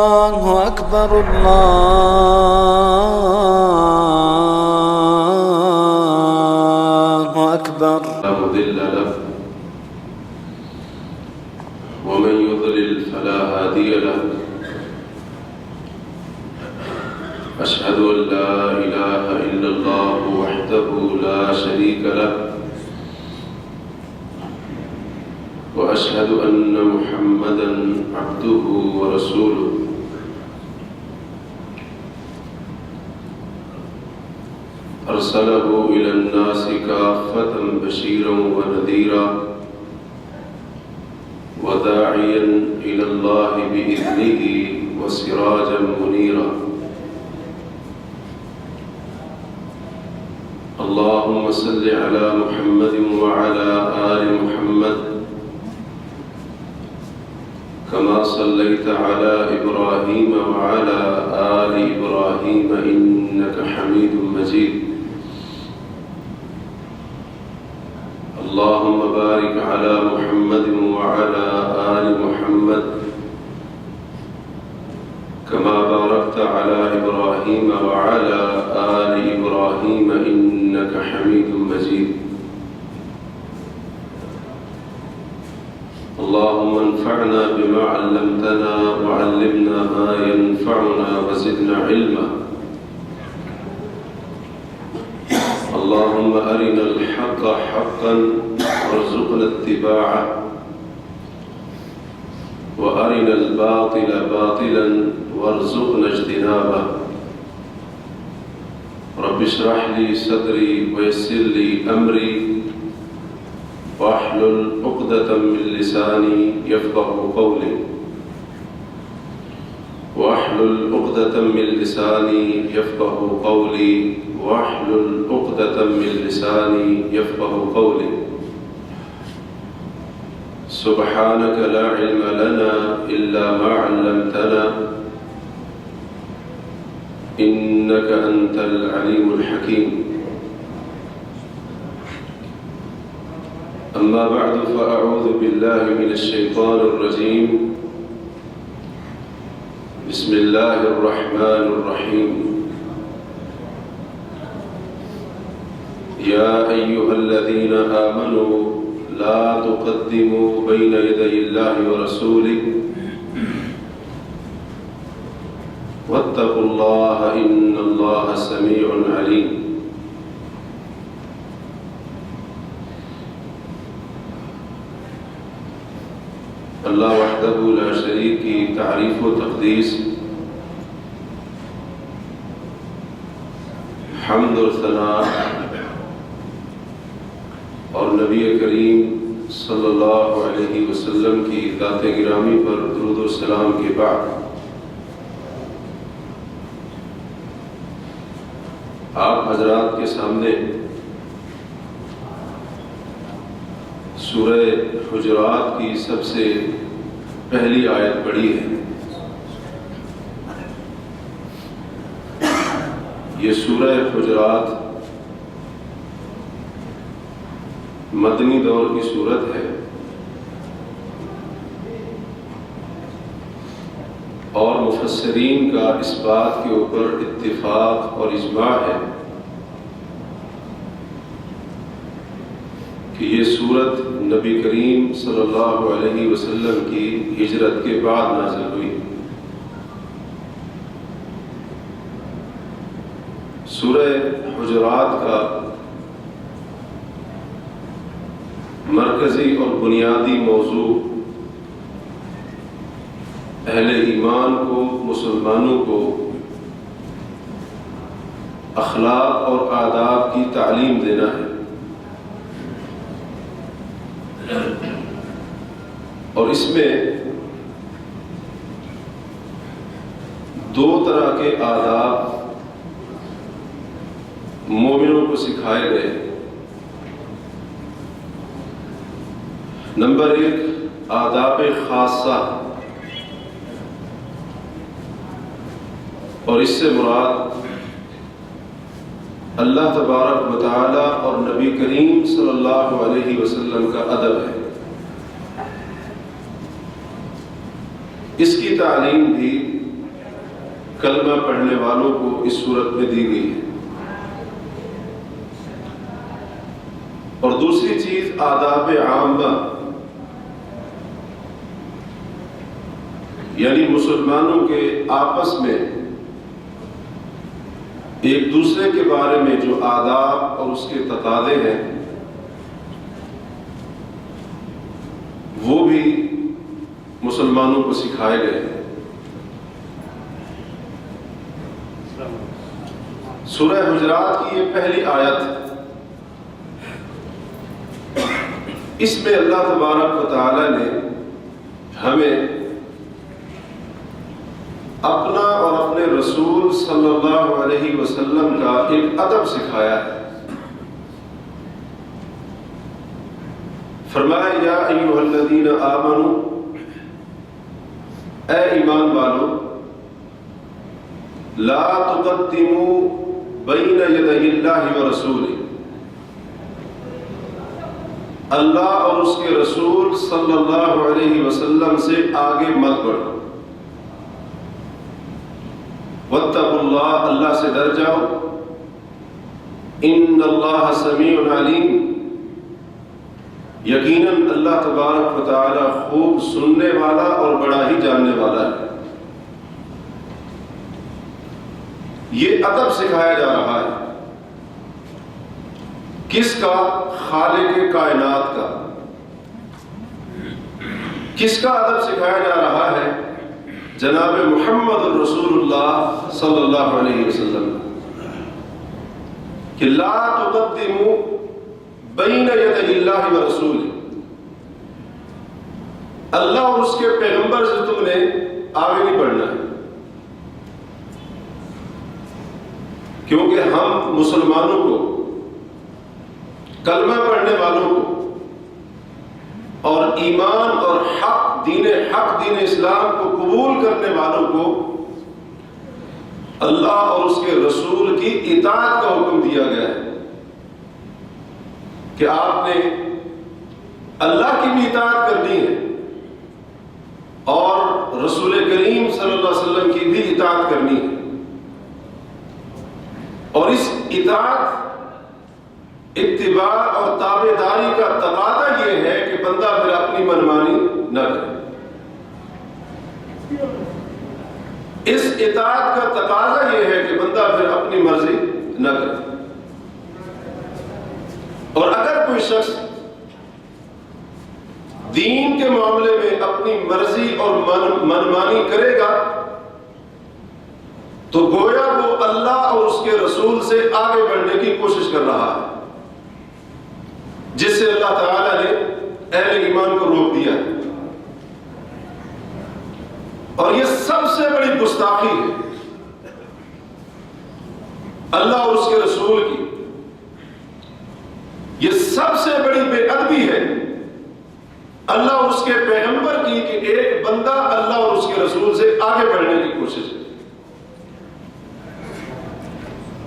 الله أكبر الله أكبر لا مضل له ومن يضلل فلا هادي له أشهد أن لا إله إلا الله وحده لا شريك له وأشهد أن محمدًا عبده ورسوله أرسله إلى الناس كافة بشيرا ونذيرا وداعيا إلى الله بإذنه وسراجا منيرا اللهم صل على محمد وعلى آل محمد كما صليت على إبراهيم وعلى آل إبراهيم إنك حميد مجيد اللهم بارك على محمد وعلى آل محمد كما باركت على إبراهيم وعلى آل إبراهيم إنك حميد مجيد اللهم انفعنا بما علمتنا وعلمنا ما ينفعنا وزدنا علما اللهم أرنا الحق حقا وارزقنا اتباعه وأرنا الباطل باطلا وارزقنا اجتنابه رب اشرح لي صدري ويسر لي أمري واحلل عقدة من لساني يفقهوا قولي واحلل عقدة من لساني يفقهوا قولي واحلل عقدة من لساني يفقهوا قولي سبحانك لا علم لنا إلا ما علمتنا إنك أنت العليم الحكيم أما بعد فأعوذ بالله من الشيطان الرجيم بسم الله الرحمن الرحيم يا أيها الذين آمنوا لا تقدموا بين يدي الله ورسوله واتقوا الله إن الله سميع عليم اللہ وحدہ لا شریک کی تعریف و تقدیس حمد و ثناء اور نبی کریم صلی اللہ علیہ وسلم کی ذات گرامی پر درود و سلام کے بعد آپ حضرات کے سامنے سورہ حجرات کی سب سے پہلی آیت پڑھی ہے۔ یہ سورہ حجرات مدنی دور کی سورت ہے اور مفسرین کا اس بات کے اوپر اتفاق اور اجماع ہے کہ یہ سورت نبی کریم صلی اللہ علیہ وسلم کی ہجرت کے بعد نازل ہوئی۔ سورہ حجرات کا مرکزی اور بنیادی موضوع اہل ایمان کو، مسلمانوں کو اخلاق اور آداب کی تعلیم دینا ہے، اور اس میں دو طرح کے آداب مومنوں کو سکھائے گئے۔ نمبر ایک آداب خاصہ، اور اس سے مراد اللہ تبارک و تعالی اور نبی کریم صلی اللہ علیہ وسلم کا ادب ہے۔ اس کی تعلیم بھی کلمہ پڑھنے والوں کو اس صورت میں دی گئی ہے۔ اور دوسری چیز آداب عامہ، یعنی مسلمانوں کے آپس میں ایک دوسرے کے بارے میں جو آداب اور اس کے تقاضے ہیں وہ بھی مسلمانوں کو سکھائے گئے ہیں۔ سورہ حجرات کی یہ پہلی آیت ہے، اس میں اللہ تبارک و تعالی نے ہمیں اپنا اور اپنے رسول صلی اللہ علیہ وسلم کا ایک ادب سکھایا ہے۔ فرمایا یا ایھا الذین آمنوا، اے ایمان والو، لا تقدموا بین یدی اللہ ورسولہ، اللہ اور اس کے رسول صلی اللہ علیہ وسلم سے آگے مت بڑھو۔ واتقوا اللہ، اللہ سے ڈر جاؤ۔ ان اللہ سمیع علیم، یقیناً اللہ تبارک و تعالی خوب سننے والا اور بڑا ہی جاننے والا ہے۔ یہ ادب سکھایا جا رہا ہے، کس کا؟ خالق کائنات کا۔ کس کا ادب سکھایا جا رہا ہے؟ جناب محمد رسول اللہ صلی اللہ علیہ وسلم، کہ لا تقدموا بین یدی اللہ ورسولہ، اللہ اور اس کے پیغمبر سے تم نے آگے نہیں بڑھنا ہے، کیونکہ ہم مسلمانوں کو، کلمہ پڑھنے والوں کو اور ایمان اور حق دین اسلام کو قبول کرنے والوں کو اللہ اور اس کے رسول کی اطاعت کا حکم دیا گیا ہے، کہ آپ نے اللہ کی بھی اطاعت کرنی ہے اور رسول کریم صلی اللہ علیہ وسلم کی بھی اطاعت کرنی ہے۔ اور اس اطاعت، اتباع اور تابعداری کا تقاضا یہ ہے کہ بندہ پھر اپنی منمانی نہ کرے۔ اس اطاعت کا تقاضا یہ ہے کہ بندہ پھر اپنی مرضی نہ کرے۔ اور اگر کوئی شخص دین کے معاملے میں اپنی مرضی اور منمانی کرے گا تو گویا وہ اللہ اور اس کے رسول سے آگے بڑھنے کی کوشش کر رہا ہے، جس سے اللہ تعالی نے اہل ایمان کو روک دیا ہے۔ اور یہ سب سے بڑی گستاخی ہے اللہ اور اس کے رسول کی، یہ سب سے بڑی بے ادبی ہے اللہ اور اس کے پیغمبر کی، کہ ایک بندہ اللہ اور اس کے رسول سے آگے بڑھنے کی کوشش ہے،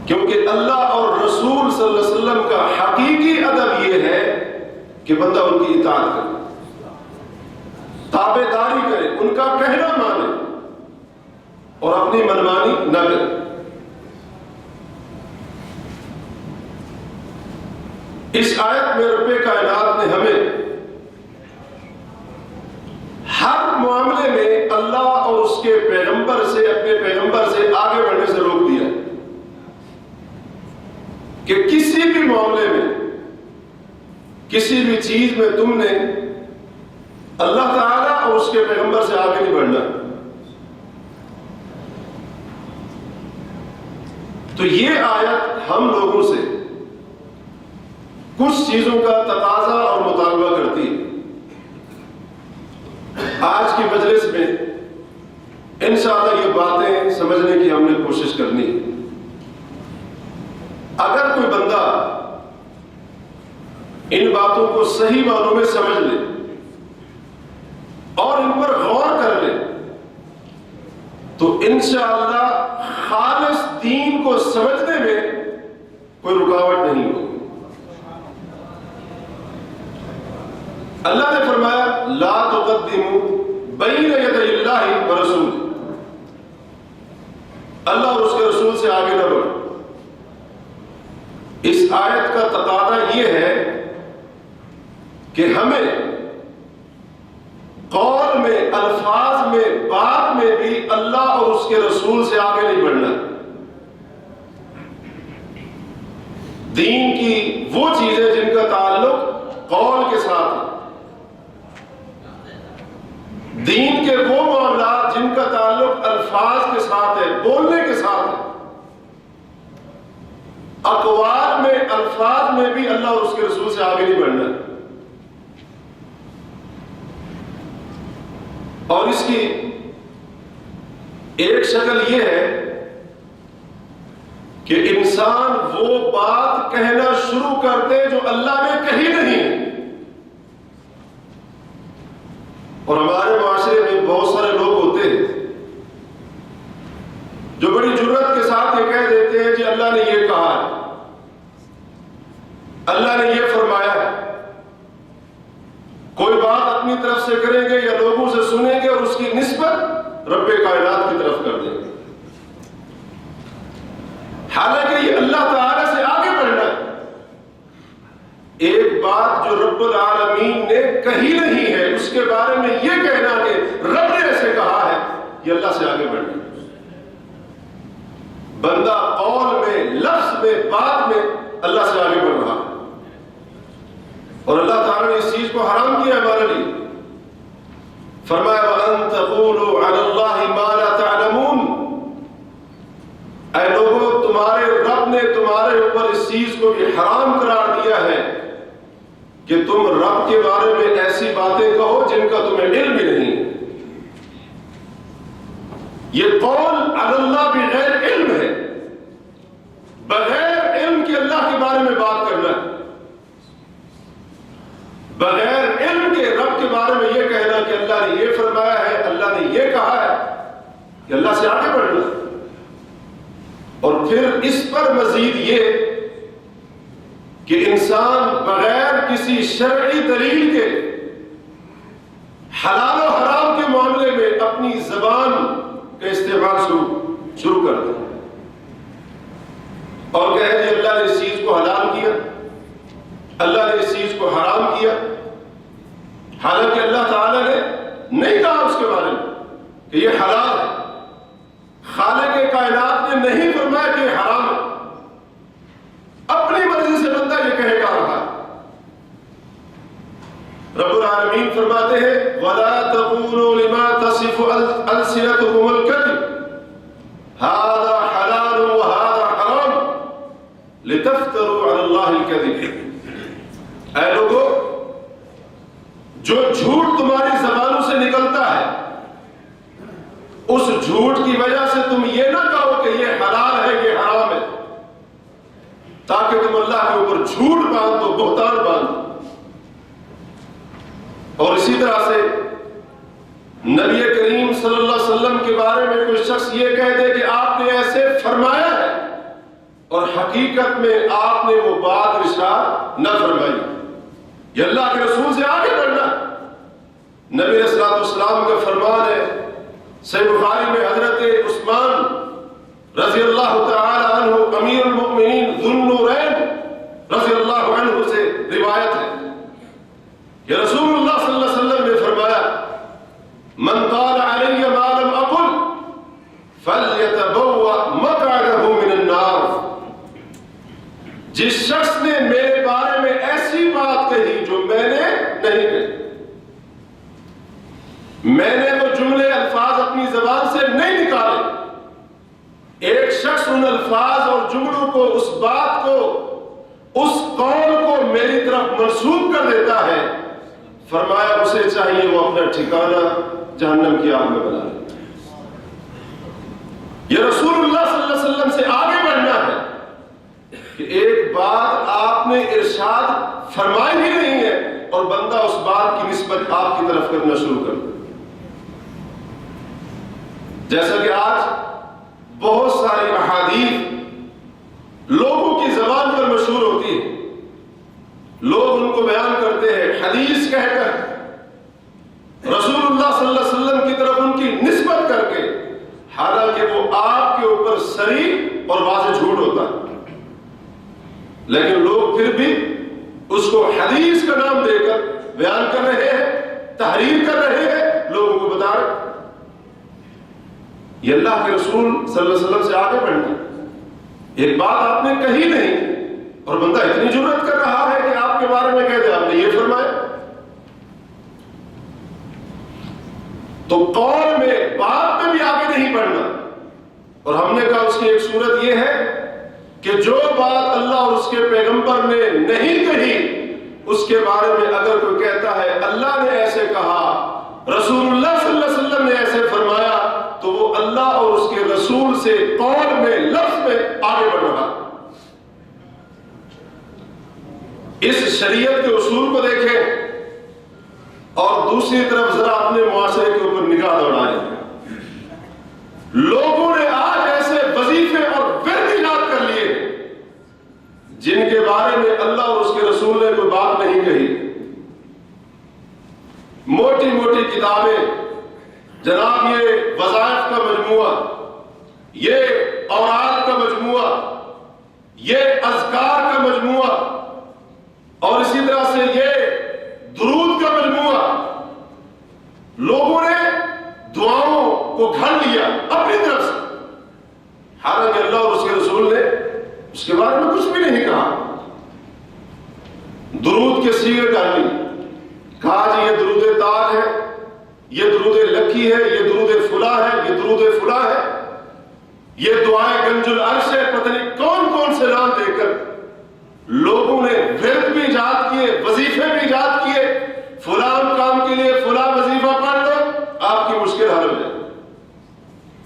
کیونکہ اللہ اور رسول صلی اللہ علیہ وسلم کا حقیقی ادب یہ ہے کہ بندہ ان کی اطاعت کرے، تابعداری کرے، ان کا کہنا مانے اور اپنی منمانی نہ کرے۔ اس آیت میں رب کائنات نے ہمیں ہر معاملے میں اللہ اور اس کے پیغمبر سے، اپنے پیغمبر سے آگے بڑھنے سے روک دیا کہ کسی بھی معاملے میں، کسی بھی چیز میں تم نے اللہ تعالیٰ اور اس کے پیغمبر سے آگے نہیں بڑھنا۔ تو یہ آیت ہم لوگوں سے کچھ چیزوں کا تقاضا اور مطالبہ کرتی ہے۔ آج کی مجلس میں انشاءاللہ یہ باتیں سمجھنے کی ہم نے کوشش کرنی ہے۔ اگر کوئی بندہ ان باتوں کو صحیح معنوں میں سمجھ لے اور ان پر غور کر لے تو انشاءاللہ خالص دین کو سمجھنے میں کوئی رکاوٹ نہیں ہوگی۔ اللہ نے فرمایا لا تقدموا بین یدی اللہ و رسول، اللہ اور اس کے رسول سے آگے نہ بڑھو۔ اس آیت کا تقاضا یہ ہے کہ ہمیں قول میں، الفاظ میں، بات میں بھی اللہ اور اس کے رسول سے آگے نہیں بڑھنا۔ دین کی وہ چیزیں جن کا تعلق قول کے ساتھ ہے، دین کے وہ معاملات جن کا تعلق الفاظ کے ساتھ ہے، بولنے کے ساتھ ہے، اقوال میں، الفاظ میں بھی اللہ اور اس کے رسول سے آگے نہیں بڑھنا۔ اور اس کی ایک شکل یہ ہے کہ انسان وہ بات کہنا شروع کر دے جو اللہ نے کہی نہیں ہے۔ اور ہمارے معاشرے میں بہت سارے لوگ ہوتے ہیں جو بڑی جرات کے ساتھ یہ کہہ دیتے ہیں جی اللہ نے یہ کہا ہے، اللہ نے یہ فرمایا ہے۔ کوئی بات اپنی طرف سے کریں گے یا لوگوں سے سنیں گے اور اس کی نسبت رب کائنات کی طرف کر دیں گے، حالانکہ یہ اللہ تعالی سے آگے بڑھنا ہے۔ ایک بات جو رب العالمین نے کہی نہیں ہے اس کے بارے میں یہ کہنا کہ رب نے ایسے کہا ہے، یہ اللہ سے آگے بڑھنا ہے۔ بندہ قول میں، لفظ میں، بات میں اللہ سے آگے بڑھ رہا ہے، اور اللہ تعالیٰ نے اس چیز کو حرام کیا ہمارے لیے۔ فرمایا وَأَن تَقُولُوا عَلَى اللَّهِ مَا لَا تَعْلَمُونَ، اے لوگوں تمہارے رب نے تمہارے اوپر اس چیز کو بھی حرام قرار دیا ہے کہ تم رب کے بارے میں ایسی باتیں کہو جن کا تمہیں علم بھی نہیں۔ یہ قول علی اللہ بغیر علم ہے، بغیر علم کے اللہ کے بارے میں بات کرنا ہے، بغیر علم کے رب کے بارے میں یہ کہنا کہ اللہ نے یہ فرمایا ہے، اللہ نے یہ کہا ہے، کہ اللہ سے آگے بڑھنا۔ اور پھر اس پر مزید یہ کہ انسان بغیر کسی شرعی دلیل کے حلال و حرام کے معاملے میں اپنی زبان کا استعمال شروع کر دے اور کہے کہ اللہ نے اس چیز کو حلال کیا، اللہ نے اس چیز کو حرام کیا، حالانکہ اللہ تعالیٰ نے نہیں کہا اس کے بارے میں کہ یہ حلال ہے، خالق کائنات نے نہیں فرمایا کہ یہ حرام ہے، اپنی مرضی سے بندہ یہ کہے گا رہا ہے۔ رب العالمین فرماتے ہیں وَلَا تَقُولُوا لِمَا تَصِفُ أَلْسِنَتُكُمُ الْكَذِبَ هَذَا حَلَالٌ وَهَذَا حَرَامٌ لِتَفْتَرُوا عَلَى اللَّهِ الْكَذِبَ، اے لوگو جو جھوٹ تمہاری زبانوں سے نکلتا ہے اس جھوٹ کی وجہ سے تم یہ نہ کہو کہ یہ حلال ہے یہ حرام ہے، تاکہ تم اللہ کے اوپر جھوٹ باندھو، بہتان باندھو۔ اور اسی طرح سے نبی کریم صلی اللہ علیہ وسلم کے بارے میں کوئی شخص یہ کہہ دے کہ آپ نے ایسے فرمایا ہے اور حقیقت میں آپ نے وہ بات ارشاد نہ فرمائی، یہ اللہ کے رسول سے آگے بڑھنا۔ نبی علیہ الصلوۃ والسلام کا فرمان ہے، صحیح بخاری میں حضرت عثمان رضی اللہ تعالی عنہ امیر المؤمنین ذو النورین رضی اللہ عنہ سے روایت ہے کہ رسول اللہ صلی اللہ علیہ وسلم نے فرمایا من قال علی ما لم اقل فلیتبوأ مقعدہ من النار، جس شخص نے میرے بارے میں ایسی بات کہی جو میں نے نہیں کہی، میں نے وہ جملے الفاظ اپنی زبان سے نہیں نکالے، ایک شخص ان الفاظ اور جملوں کو، اس بات کو، اس قول کو میری طرف منسوب کر دیتا ہے، فرمایا اسے چاہیے وہ اپنا ٹھکانہ جہنم کی آگ میں بنا لے۔ یہ رسول اللہ صلی اللہ علیہ وسلم سے آگے بڑھنا ہے کہ ایک بات آپ نے ارشاد فرمائی بھی نہیں ہے اور بندہ اس بات کی نسبت آپ کی طرف کرنا شروع کر دے۔ جیسا کہ آج بہت ساری احادیث لوگوں کی زبان پر مشہور ہوتی ہے، لوگ ان کو بیان کرتے ہیں حدیث کہہ کر، رسول اللہ صلی اللہ علیہ وسلم صریح اور واضح جھوٹ ہوتا ہے، لیکن لوگ پھر بھی اس کو حدیث کا نام دے کر بیان کر رہے ہیں، تحریر کر رہے ہیں، لوگوں کو بتا رہے ہیں۔ یہ اللہ کے رسول صلی اللہ علیہ وسلم سے آگے بڑھنا، ایک بات آپ نے کہی نہیں اور بندہ اتنی جرأت کر رہا ہے کہ آپ کے بارے میں کہہ دے آپ نے یہ فرمایا۔ تو قول میں بات میں بھی آگے نہیں بڑھنا، اور ہم نے کہا اس کی ایک صورت یہ ہے کہ جو بات اللہ اور اس کے پیغمبر نے نہیں کہی اس کے بارے میں اگر کوئی کہتا ہے اللہ نے ایسے کہا، رسول اللہ صلی اللہ علیہ وسلم نے ایسے فرمایا، تو وہ اللہ اور اس کے رسول سے قول میں لفظ میں آگے بڑھ رہا۔ اس شریعت کے اصول کو دیکھیں اور دوسری طرف ذرا اپنے معاشرے کے اوپر نگاہ دوڑائیں۔ لوگوں نے آج ایسے وظیفے اور ورد ایجاد کر لیے جن کے بارے میں اللہ اور اس کے رسول نے کوئی بات نہیں کہی۔ موٹی موٹی کتابیں، جناب یہ وظائف کا مجموعہ، یہ اوراد کا مجموعہ، یہ اذکار کا مجموعہ، اور اسی طرح سے یہ درود کا مجموعہ، لوگوں نے دعاؤں کو گھڑ لیا اپنی طرف سے، حالانکہ اللہ اور اس کے رسول نے اس کے بارے میں کچھ بھی نہیں کہا۔ درود کے سیغے ڈال لی، کہا جی یہ درود تاج ہے، یہ درود لکی ہے، یہ درود فلاں ہے، یہ درود فلاں ہے، یہ دعائے گنج العرش ہے، پتہ نہیں کون کون سے نام دے کر لوگوں نے ورد بھی ایجاد کیے، وظیفے بھی ایجاد کیے۔ فلاں کام کے لیے فلاں وظیفہ پڑھ لو آپ کی مشکل حل ہو جائے،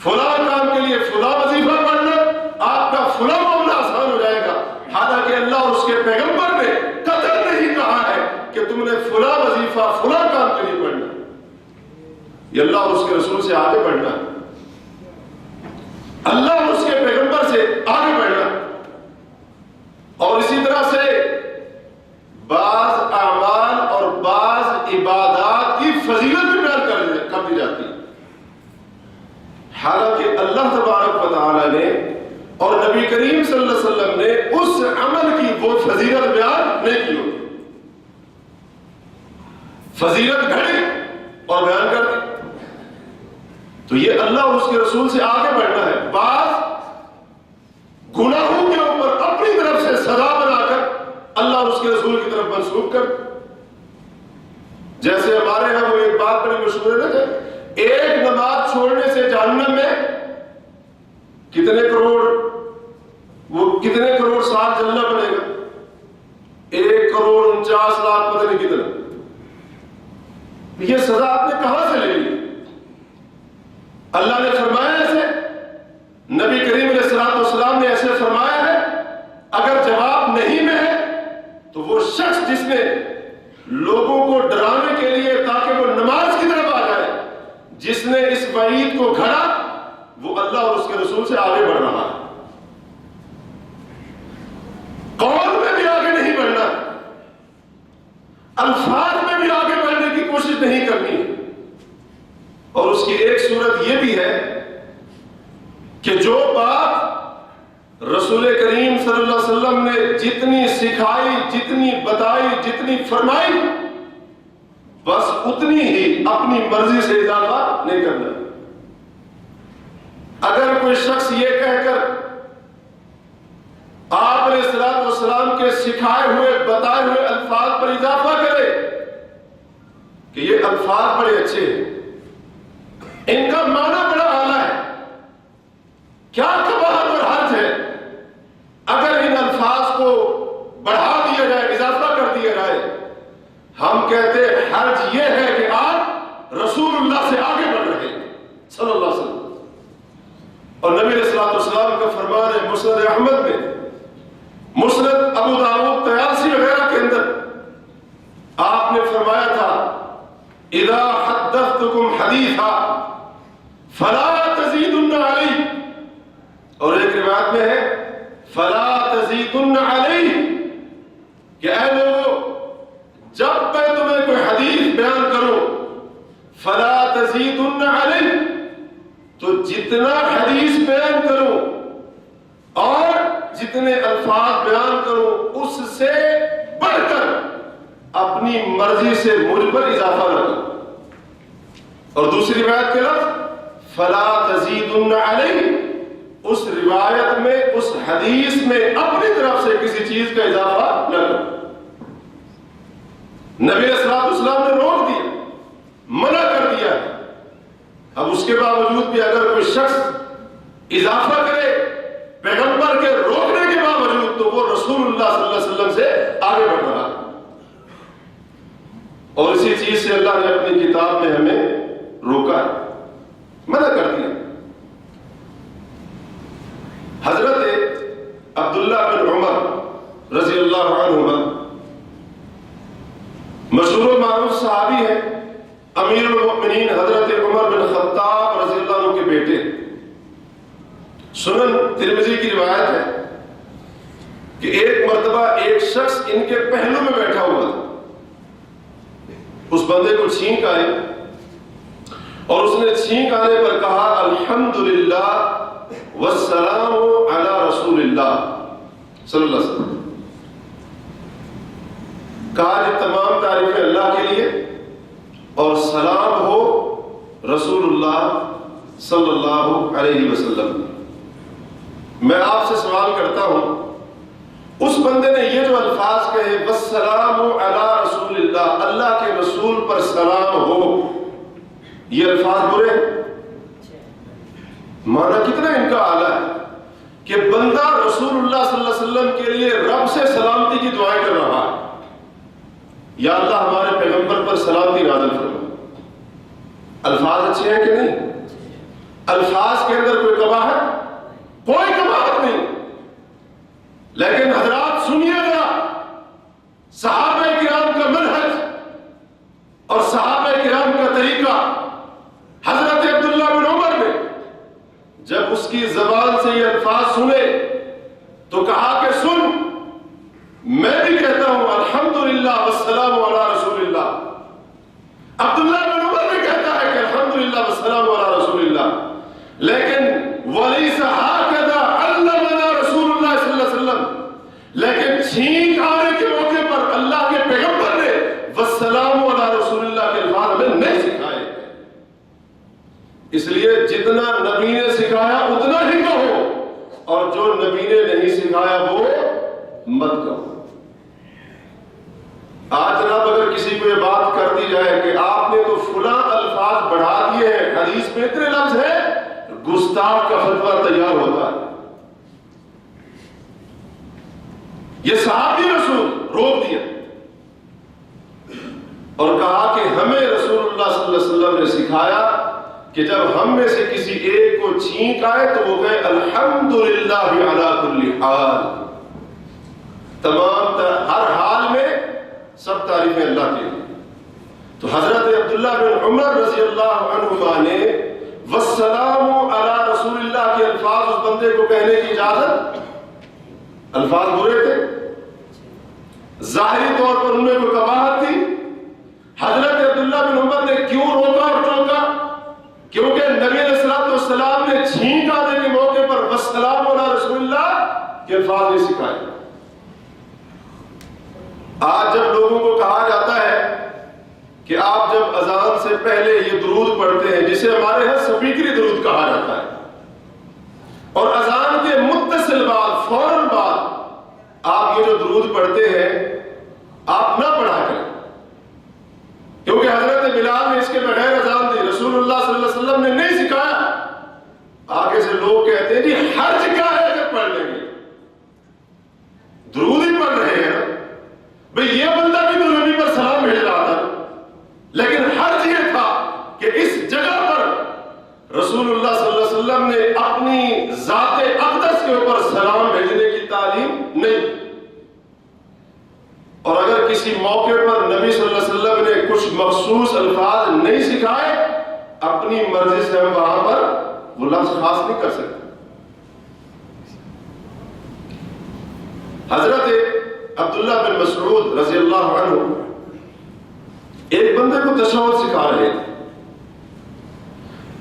فلاں کام کے لیے فلاں وظیفہ پڑھ لو آپ کا فلاں معاملہ آسان ہو جائے گا، حالانکہ اللہ اور اس کے پیغمبر نے قطعاً نہیں کہا ہے کہ تم نے فلاں وظیفہ فلاں کام کے لیے پڑھنا۔ یہ اللہ اور اس کے رسول سے آگے بڑھنا، اللہ اور اس کے پیغمبر سے آگے بڑھنا۔ اور اسی طرح سے بعض اعمال اور بعض عبادات کی فضیلت بھی بیان کر دی جاتی ہے، حالانکہ اللہ تبارک و تعالی نے اور نبی کریم صلی اللہ علیہ وسلم نے اس عمل کی وہ فضیلت بیان نہیں کی ہوتی، فضیلت گھڑی اور بیان کر دی۔ تو یہ اللہ اور اس کے رسول سے آگے بڑھنا ہے۔ بعض گناہوں کے اوپر اپنی طرف سے سزا بنا کر اللہ اور اس کے رسول کی طرف منسوخ کر، جیسے ہمارے ہاں وہ ایک بات بڑی مشہور ہے نا، ایک نماز چھوڑنے سے جہنم میں کتنے کروڑ سال جلنا پڑے گا، 1,49,00,000 پتہ نہیں کتنا۔ یہ سزا آپ نے کہاں سے لے لی؟ اللہ نے فرمایا ایسے، نبی کریم علیہ الصلوۃ والسلام نے ایسے فرمایا ہے۔ اگر جواب نہیں میں ہے تو وہ شخص جس نے لوگوں کو ڈرانے کے لیے تاکہ وہ نماز کی طرف آ جائے، جس نے اس وعید کو گھڑا، وہ اللہ اور اس کے رسول سے آگے بڑھ رہا ہے۔ قول میں بھی آگے نہیں بڑھنا، الفاظ میں بھی آگے بڑھنے کی کوشش نہیں کرنی۔ اور اس کی ایک صورت یہ بھی ہے کہ جو بات رسول کریم صلی اللہ علیہ وسلم نے جتنی سکھائی، جتنی بتائی، جتنی فرمائی، بس اتنی ہی اپنی مرضی سے اضافہ نہیں کرنا۔ اگر کوئی شخص یہ کہہ کر آپ علیہ الصلوۃ والسلام کے سکھائے ہوئے بتائے ہوئے الفاظ پر اضافہ کرے کہ یہ الفاظ بڑے اچھے ہیں، ان کا معنی بڑا اعلیٰ ہے، کیا قباحت اور حرج ہے اگر ان الفاظ کو بڑھا دیا جائے، اضافہ کر دیا جائے؟ ہم کہتے ہیں حرج یہ ہے کہ آپ رسول اللہ سے آگے بڑھ رہے ہیں صلی اللہ علیہ وسلم۔ اور نبی علیہ الصلوۃ والسلام کا فرمان ہے مسند احمد میں، مسند ابو داؤد طیالسی وغیرہ کے اندر آپ نے فرمایا تھا اذا حدثتکم حدیثا فلا تزیدن علیہ، اور ایک روایت میں ہے فلا تزیدن علیہ، کہ اے لوگوں جب میں تمہیں کوئی حدیث بیان کروں فلا تزیدن علیہ، تو جتنا حدیث بیان کروں جتنے الفاظ بیان کروں اس سے بڑھ کر اپنی مرضی سے مجھ پر اضافہ نہ کروں. اور دوسری روایت کے لفظ فلا تزیدن علی، اس روایت میں اس حدیث میں اپنی طرف سے کسی چیز کا اضافہ نہ کرو. نبی علیہ السلام نے روک دیا، منع کر دیا. اب اس کے باوجود بھی اگر کوئی شخص اضافہ کرے پیغمبر کے روکنے کے باوجود تو وہ رسول اللہ صلی اللہ علیہ وسلم سے آگے بڑھ رہا ہے. اور اسی چیز سے اللہ نے اپنی کتاب میں ہمیں روکا ہے، منع کر دیا. حضرت عبداللہ بن عمر رضی اللہ عنہما مشہور و معروف صحابی ہیں، امیر المؤمنین حضرت عمر بن خطاب رضی اللہ عنہ کے بیٹے. سنن ترمذی کی روایت ہے کہ ایک مرتبہ ایک شخص ان کے پہلو میں بیٹھا ہوا تھا. اس بندے کو چھینک آئی اور اس نے چھینک آنے پر کہا الحمدللہ والسلام علی رسول اللہ صلی اللہ علیہ وسلم. کہا کہ تمام تعریفیں اللہ کے لیے اور سلام ہو رسول اللہ صلی اللہ علیہ وسلم. میں آپ سے سوال کرتا ہوں، اس بندے نے یہ جو الفاظ کہے والسلام علی رسول اللہ، اللہ کے رسول پر سلام ہو، یہ الفاظ برے ہیں؟ معنی کتنا ان کا اعلیٰ ہے کہ بندہ رسول اللہ صلی اللہ علیہ وسلم کے لیے رب سے سلامتی کی دعائیں کر رہا ہے، یا اللہ ہمارے پیغمبر پر سلامتی نازل فرما. الفاظ اچھے ہیں کہ نہیں؟ الفاظ کے اندر کوئی قباحت؟ کوئی قباحت نہیں. لیکن حضرات سنیے گا، صحابہ کرام کا منہج اور صحابہ کرام کا طریقہ. حضرت عبداللہ بن عمر نے جب اس کی زبان سے یہ الفاظ سنے تو کہا کہ سن، میں بھی کہتا ہوں الحمدللہ والسلام علی رسول اللہ. عبداللہ بن عمر بھی کہتا ہے کہ الحمدللہ والسلام علی رسول اللہ. لیکن وَلَيْسَ هَكَذَا عَلَّمَنَا رسول اللہ صلی اللہ علیہ وسلم، لیکن چھینک آنے کے موقع پر اللہ کے پیغمبر نے والسلام علی رسول اللہ کے الفاظ ہمیں نہیں سکھائے. اس لیے جتنا نبی نے سکھایا اتنا ہی کہو، اور جو نبی نے نہیں سکھایا وہ مت کہو. آج جناب اگر کسی کو یہ بات کر دی جائے کہ آپ نے تو فلاں الفاظ بڑھا دیے ہیں، حدیث میں اتنے لفظ ہیں، گستاخ کا فتویٰ تیار ہوتا ہے. یہ صحابی رسول روک دیا اور کہا کہ ہمیں رسول اللہ صلی اللہ علیہ وسلم نے سکھایا کہ جب ہم میں سے کسی ایک کو چھینک آئے تو وہ کہے الحمدللہ علی کل حال. تمام ہر حال میں سب تعریفیں اللہ کے لیے. تو حضرت عبداللہ بن عمر رضی اللہ عنہما نے والسلام علی رسول اللہ کے الفاظ اس بندے کو کہنے کی اجازت. الفاظ برے تھے، ظاہری طور پر ان میں کوئی قباحت تھی. حضرت عبداللہ بن عمر نے کیوں روکا اور ٹوکا؟ کیونکہ نبی علیہ السلام نے چھینک آنے کے موقع پر والسلام علی رسول اللہ کے الفاظ نہیں سکھائے. آج جب لوگوں کو کہا جاتا ہے کہ آپ جب اذان سے پہلے یہ درود پڑھتے ہیں جسے ہمارے ہاں سپیکری درود کہا جاتا ہے، اور اذان کے متصل بعد فوراً بعد آپ یہ جو درود پڑھتے ہیں آپ نہ پڑھا کریں، کیونکہ حضرت بلال نے اس کے بغیر اذان دی، رسول اللہ صلی اللہ علیہ وسلم نے نہیں سکھایا. آگے سے لوگ کہتے ہیں جی حرج کیا ہے اگر پڑھ لیں گے، درود ہی پڑھ رہے ہیں. بھئی یہ بندہ بھی تو نبی پر سلام بھیج رہا تھا، لیکن حرج یہ تھا کہ اس جگہ پر رسول اللہ صلی اللہ علیہ وسلم نے اپنی ذات اقدس کے اوپر سلام بھیجنے کی تعلیم نہیں. اور اگر کسی موقع پر نبی صلی اللہ علیہ وسلم نے کچھ مخصوص الفاظ نہیں سکھائے، اپنی مرضی سے ہم وہاں پر وہ لفظ خاص نہیں کر سکتے. حضرت عبداللہ بن مسعود رضی اللہ عنہ ایک بندے کو تشہد سکھا رہے تھے.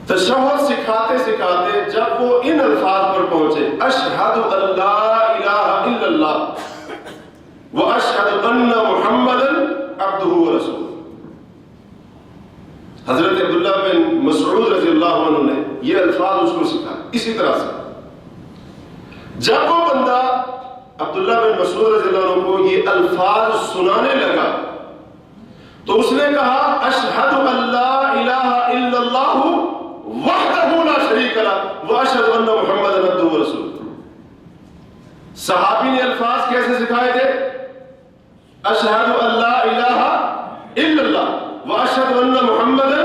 تشہد سکھاتے سکھاتے جب وہ ان الفاظ پر پہنچے اشہد ان لا الہ الا اللہ واشهد ان محمدا عبده ورسوله. حضرت عبداللہ بن مسعود رضی اللہ عنہ نے یہ الفاظ اس کو سکھائے. اسی طرح سے جب وہ بندہ عبداللہ بن مسعود رضی اللہ عنہ کو یہ الفاظ سنانے لگا تو اس نے کہا اشہد ان لا الہ الا اللہ وحدہ لا شریک لہ واشہد ان محمدا عبدہ ورسولہ. صحابی نے الفاظ کیسے سکھائے تھے؟ اشہد ان لا الہ الا اللہ واشہد ان محمدا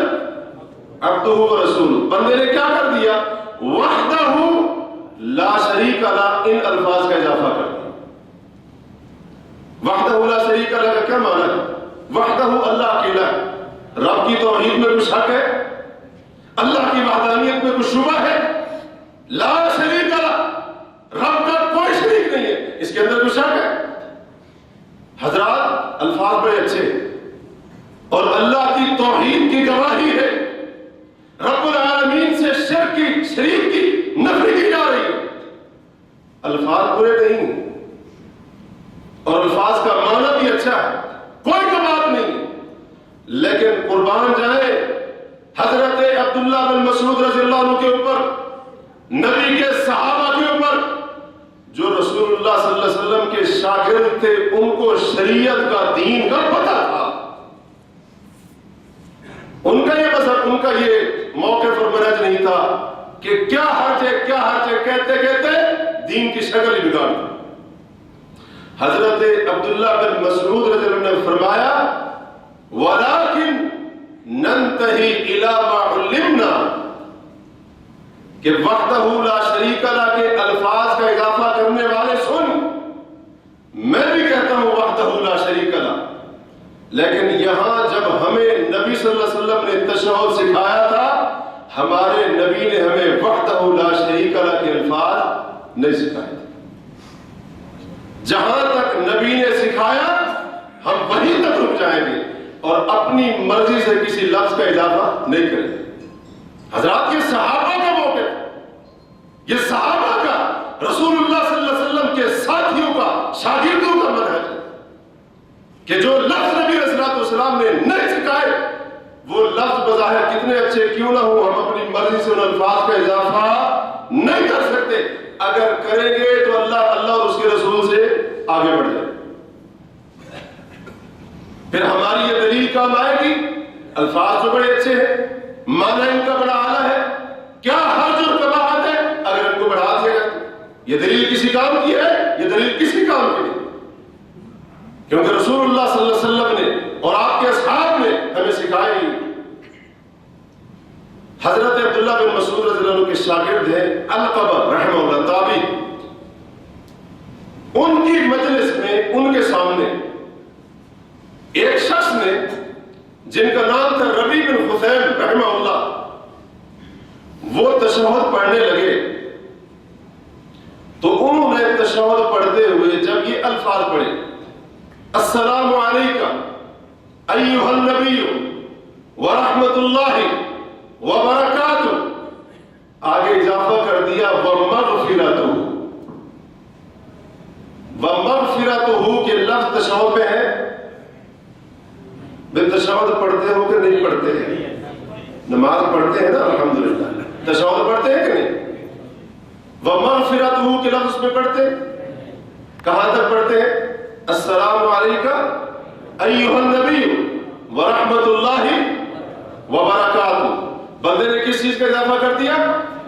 عبدہ ورسولہ. بندے نے کیا کر دیا؟ وحدہ لا شریک لہ ان الفاظ کا اضافہ کر دیا. وحدہ لا شریک لہ کا کیا معنی ہے؟ وحدہ اللہ اکیلا ہے. رب کی توحید میں کچھ حق ہے؟ اللہ کی وحدانیت میں کچھ شبہ ہے؟ لا شریک لہ رب کا کوئی شریک نہیں ہے. اس کے اندر کچھ شک ہے؟ حضرات الفاظ بڑے اچھے اور اللہ کی توحید کی گواہی ہے. رب العالمین سے شرک کی شریک کی نفی کی جا رہی ہے. الفاظ برے نہیں اور الفاظ کا معنی بھی اچھا ہے, کوئی بات نہیں, لیکن قربان جائے حضرت عبداللہ بن مسعود رضی اللہ عنہ کے اوپر, نبی کے صحابہ کے اوپر, جو رسول اللہ صلی اللہ علیہ وسلم کے شاگرد تھے, ان کو شریعت کا دین کا پتہ تھا. ان کا یہ مذہب, ان کا یہ موقف اور منہج نہیں تھا کہ کیا حرج ہے کہتے کہتے دین کی شکل ہی بگاڑ دی. حضرت عبداللہ بن مسعود رضی اللہ عنہ نے فرمایا وَلَكِنْ نَنْتَهِي إِلَى مَا عُلِّمْنَا, کہ وحدہ لا شریک لہ کے الفاظ کا اضافہ کرنے والے سن, میں بھی کہتا ہوں وحدہ لا شریک لہ, لیکن یہاں جب ہمیں نبی صلی اللہ علیہ وسلم نے تشہد سکھایا تھا, ہمارے نبی نے ہمیں وحدہ لا شریک لہ کے الفاظ نہیں سکھائے تھے. جہاں تک نبی نے سکھایا ہم وہیں تک رک جائیں گے اور اپنی مرضی سے کسی لفظ کا اضافہ نہیں کریں گے. حضرات یہ صحابہ کا موقف, یہ صحابہ کا, رسول اللہ صلی اللہ علیہ وسلم کے ساتھیوں کا, شاگردوں کا منہج ہے کہ جو لفظ نبی علیہ السلام نے نہیں سکھائے وہ لفظ بظاہر کتنے اچھے کیوں نہ ہو, ہم اپنی مرضی سے ان الفاظ کا اضافہ نہیں کر سکتے. اگر کریں گے تو اللہ اور اس کے رسول سے آگے بڑھ جائے, پھر ہماری یہ دلیل کام آئے گی. الفاظ تو بڑے اچھے ہیں, معنی ان کا بڑا اعلیٰ ہے, کیا حرج اور قباحت ہے اگر ان کو بڑھا دیا جائے؟ یہ دلیل کسی کام کی ہے؟ یہ دلیل کسی کام کی نہیں, کیونکہ رسول اللہ صلی اللہ علیہ وسلم نے اور آپ کے اصحاب نے ہمیں سکھائی. حضرت عبداللہ بن مسعود رضی اللہ عنہ کے شاگرد ہیں القبہ رحمہ اللہ تابعی. ان کی مجلس میں ان کے سامنے ایک شخص نے جن کا نام تھا ربیع بن خثیم رحمہ اللہ, وہ تشہد پڑھنے لگے تو انہوں نے تشہد پڑھتے ہوئے جب یہ الفاظ پڑھے السلام علیکہ ایھا النبی ورحمۃ اللہ وبرکاتہ, آگے اضافہ کر دیا ومغفرتہ. ومغفرتہ کے لفظ تشہد پہ ہے. بے تشہد پڑھتے ہو کہ نہیں پڑھتے ہیں؟ نماز پڑھتے ہیں نا الحمدللہ, تشہد پڑھتے ہیں کہ نہیں؟ ومغفرتہ کے لفظ پہ پڑھتے, کہاں تک پڑھتے ہیں؟ السلام علیکہ ایھا النبی ورحمۃ اللہ وبرکاتہ. بندے نے کس چیز کا اضافہ کر دیا؟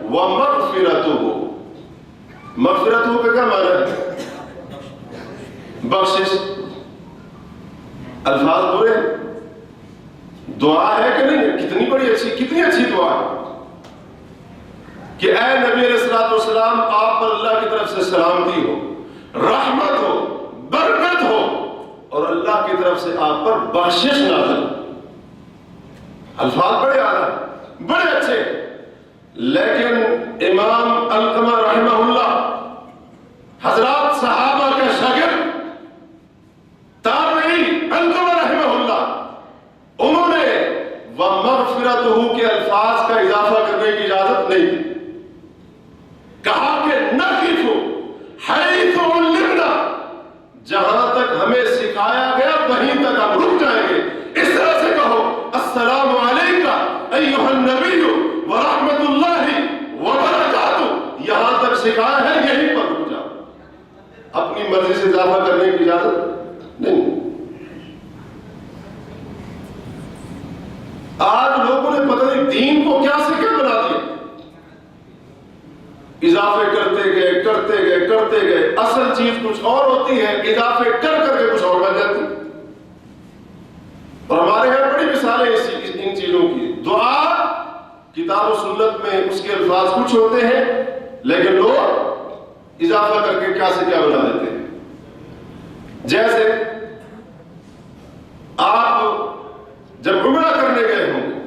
ومغفرتہ. مغفرتہ کا کیا معنی ہے؟ بخشش. الفاظ برے, دعا ہے کہ نہیں؟ کتنی بڑی اچھی, کتنی اچھی دعا ہے کہ اے نبی علیہ الصلوۃ والسلام, آپ پر اللہ کی طرف سے سلامتی ہو, رحمت ہو, برکت ہو, اور اللہ کی طرف سے آپ پر بخشش نازل. الفاظ بڑے اعلیٰ, بڑے اچھے, لیکن امام علقمہ رحمہ اللہ, حضرات صحابہ کا شاگرد تابعی علقمہ رحمہ اللہ, انہوں نے وَمَغْفِرَتُهُ کے الفاظ کا اضافہ کرنے کی اجازت نہیں دی. کہا کہ نَقِفُ حَيْثُ عُلِّمْنَا ایھا النبی ورحمۃ اللہ وبرکاتہ، یہاں تک سکھایا ہے، یہیں پر رک جاؤ، اپنی مرضی سے اضافہ کرنے کی اجازت نہیں۔ آج لوگوں نے پتہ نہیں دین کو کیا سے کیا بنا دیا، اضافے کرتے گئے، اصل چیز کچھ اور ہوتی ہے، اضافے کر کے کچھ اور بن جاتی۔ اور ہمارے یہاں بڑی مثالیں ان چیزوں کی۔ دعا کتاب و سنت میں اس کے الفاظ کچھ ہوتے ہیں، لیکن لوگ اضافہ کر کے کیا سے کیا بنا دیتے ہیں۔ جیسے آپ جب عمرہ کرنے گئے ہوں گے،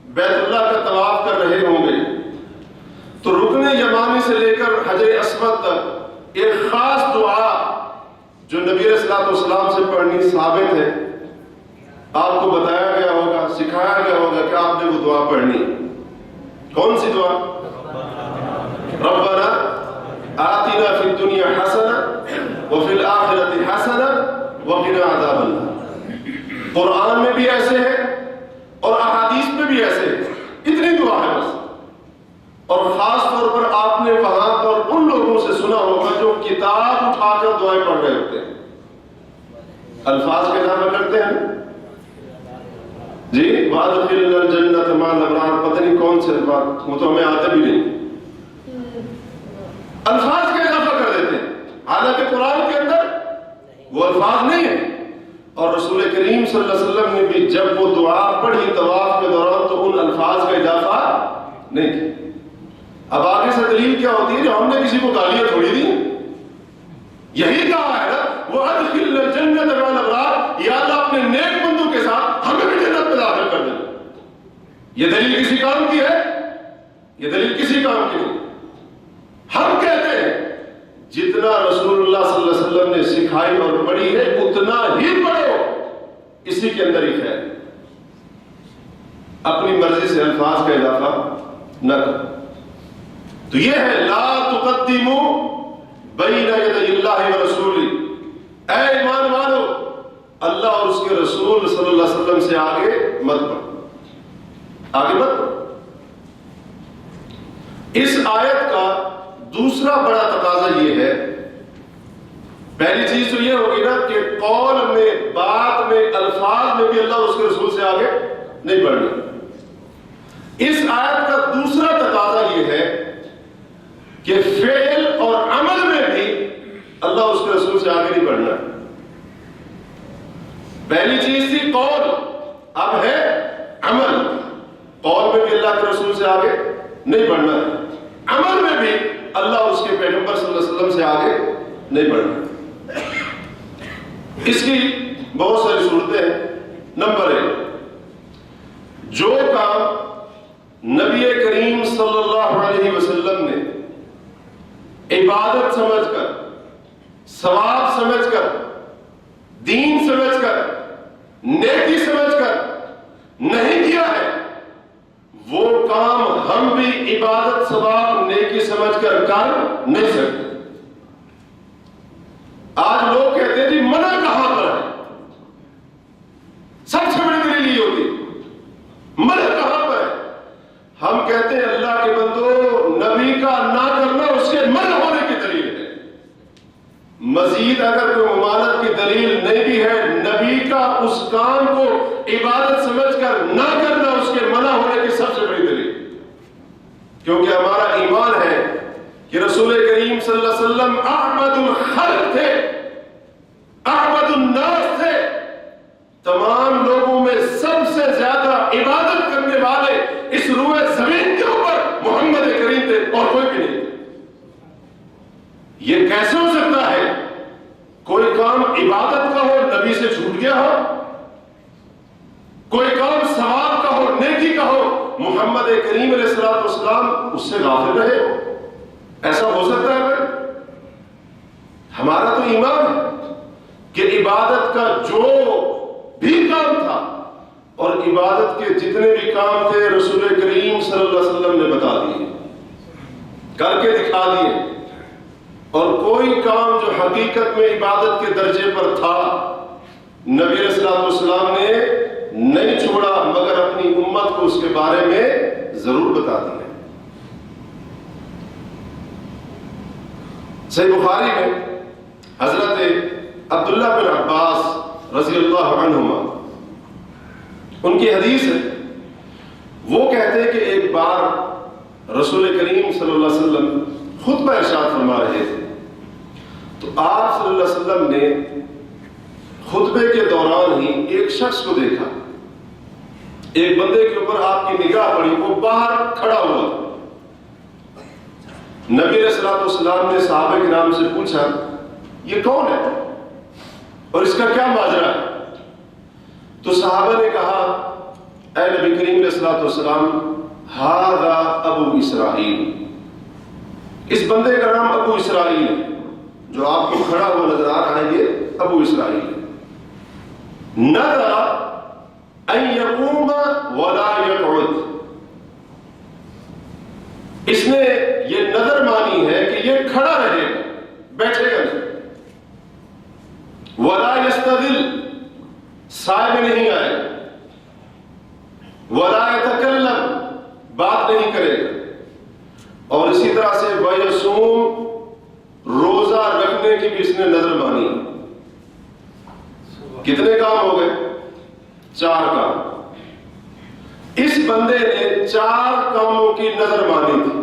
بیت اللہ کا طواف کر رہے ہوں گے، تو رکن یمانی سے لے کر حجر اسود تک ایک خاص دعا جو نبی علیہ الصلوۃ والسلام سے پڑھنی ثابت ہے، آپ کو بتایا گیا ہوگا، سکھایا گیا ہوگا کہ آپ نے وہ دعا پڑھنی۔ کون سی دعا؟ ربنا آتنا فی الدنیا حسنہ وفی الآخرۃ حسنہ وقنا عذاب النار۔ قرآن میں بھی ایسے ہے اور احادیث میں بھی ایسے ہے، اتنی دعا ہے بس۔ اور خاص طور پر آپ نے وہاں پر ان لوگوں سے سنا ہوگا جو کتاب اٹھا کر دعائیں پڑھ رہے ہوتے ہیں، الفاظ کا اضافہ کرتے ہیں جی، وَأَدْخِلْنَا الْجَنَّةَ مَعَ الْأَبْرَارِ، پتہ نہیں کون سے الفاظ، وہ تو ہمیں آتے بھی نہیں، الفاظ کا اضافہ کر دیتے ہیں، حالانکہ قرآن کے اندر وہ الفاظ نہیں ہیں۔ اور رسول کریم صلی اللہ علیہ وسلم نے بھی جب وہ دعا پڑھی طواف کے دوران تو ان الفاظ کا اضافہ نہیں کیا۔ اب آگے سے دلیل کیا ہوتی ہے؟ جو ہم نے کسی کو گالیاں تھوڑی دی، یہی کہا ہے نا، وَأَدْخِلْنَا الْجَنَّةَ مَعَ الْأَبْرَارِ، یا اللہ اپنے نیک بندوں کے ساتھ ہمیں بھی جنت میں داخل کر دینا۔ یہ دلیل کسی کام کی ہے؟ یہ دلیل کسی کام کی نہیں۔ ہم کہتے ہیں جتنا رسول اللہ صلی اللہ علیہ وسلم نے سکھائی اور پڑھی ہے اتنا ہی پڑھو، اسی کے اندر ہی خیر، اپنی مرضی سے الفاظ کا اضافہ نہ کرو۔ تو یہ ہے لا تقدموا بین یدی اللہ ورسولہ، اے ایمان والو اللہ اور اس کے رسول صلی اللہ علیہ وسلم سے آگے مت بڑھو، آگے مت بڑھو۔ اس آیت کا دوسرا بڑا تقاضا یہ ہے، پہلی چیز تو یہ ہوگی نا کہ قول میں، بات میں، الفاظ میں بھی اللہ اور اس کے رسول سے آگے نہیں بڑھنا۔ اس آیت کا دوسرا تقاضا یہ ہے کہ فعل اور عمل میں بھی اللہ اور اس کے رسول سے آگے نہیں بڑھنا۔ پہلی چیز تھی قول، اب ہے عمل۔ قول میں بھی اللہ کے رسول سے آگے نہیں بڑھنا، عمل میں بھی اللہ اور اس کے پیغمبر صلی اللہ علیہ وسلم سے آگے نہیں بڑھنا۔ اس کی بہت ساری صورتیں ہیں۔ نمبر 1، جو کام نبی کریم صلی اللہ علیہ وسلم نے عبادت سمجھ کر، ثواب سمجھ کر، دین سمجھ کر، نیکی سمجھ کر نہیں کیا ہے، وہ کام ہم بھی عبادت ثواب نیکی سمجھ کر نہیں سکتے۔ آج لوگ کہتے ہیں جی منع کہاں پر ہے؟ سب سے بڑی دلیل یہ ہوتی ہے منع کہاں پر ہے؟ ہم کہتے ہیں اللہ کے بندو، نبی کا نہ کرنا اس کے منع ہونے کی دلیل ہے۔ مزید اگر کوئی ممانعت کی دلیل نہیں بھی ہے، نبی کا اس کام کو عبادت سمجھ کر نہ کرنا اس کے منع ہونے کی سب سے بڑی دلیل، کیونکہ ہمارا ایمان ہے کہ رسول کریم صلی اللہ علیہ وسلم احمد الخلق تھے، احمد الناس تھے، تمام لوگوں میں سب سے زیادہ عبادت کرنے والے اس روئے زمین کے اوپر محمد کریم تھے اور کوئی بھی نہیں۔ یہ کیسے ہو سکتا ہے کوئی کام عبادت کا ہو نبی سے چھوٹ گیا ہو، کوئی کام ثواب کا ہو، نیکی کا ہو، محمد کریم علیہ الصلوۃ والسلام اس سے غافل رہے؟ ایسا ہو سکتا ہے بھائی؟ ہمارا تو ایمان ہے کہ عبادت کا جو بھی کام تھا اور عبادت کے جتنے بھی کام تھے رسول کریم صلی اللہ علیہ وسلم نے بتا دیے، کر کے دکھا دیے، اور کوئی کام جو حقیقت میں عبادت کے درجے پر تھا نبی علیہ الصلوۃ والسلام نے نہیں چھوڑا، مگر اپنی امت کو تو اس کے بارے میں ضرور بتا دیا۔ صحیح بخاری میں حضرت عبداللہ بن عباس رضی اللہ عنہما ان کی حدیث ہے، وہ کہتے ہیں کہ ایک بار رسول کریم صلی اللہ علیہ وسلم خطبہ ارشاد فرما رہے تھے، تو آپ صلی اللہ علیہ وسلم نے خطبے کے دوران ہی ایک شخص کو دیکھا، ایک بندے کے اوپر آپ کی نگاہ پڑی، وہ باہر کھڑا ہوا تھا۔ نبی علیہ الصلوۃ والسلام نے صحابہ کرام سے پوچھا یہ کون ہے اور اس کا کیا ماجرا ہے؟ تو صحابہ نے کہا اے نبی کریم علیہ الصلوۃ والسلام ھذا ابو اسرائیل، اس بندے کا نام ابو اسرائیل ہے، جو آپ کو کھڑا ہوا نظر آ رہا ہے یہ ابو اسرائیل ہے۔ نذر ان یقوم ولا یقعد، اس نے یہ نظر مانی ہے کہ یہ کھڑا رہے گا، بیٹھے گا نہیں۔ ولا یستظل، سائے میں نہیں آئے گا۔ ولا یتکلم، بات نہیں کرے گا۔ اور اسی طرح سے ویصوم، روزہ رکھنے کی بھی اس نے نظر مانی۔ کتنے کام ہو گئے؟ 4 کام۔ اس بندے نے 4 کاموں کی نظر مانی تھی۔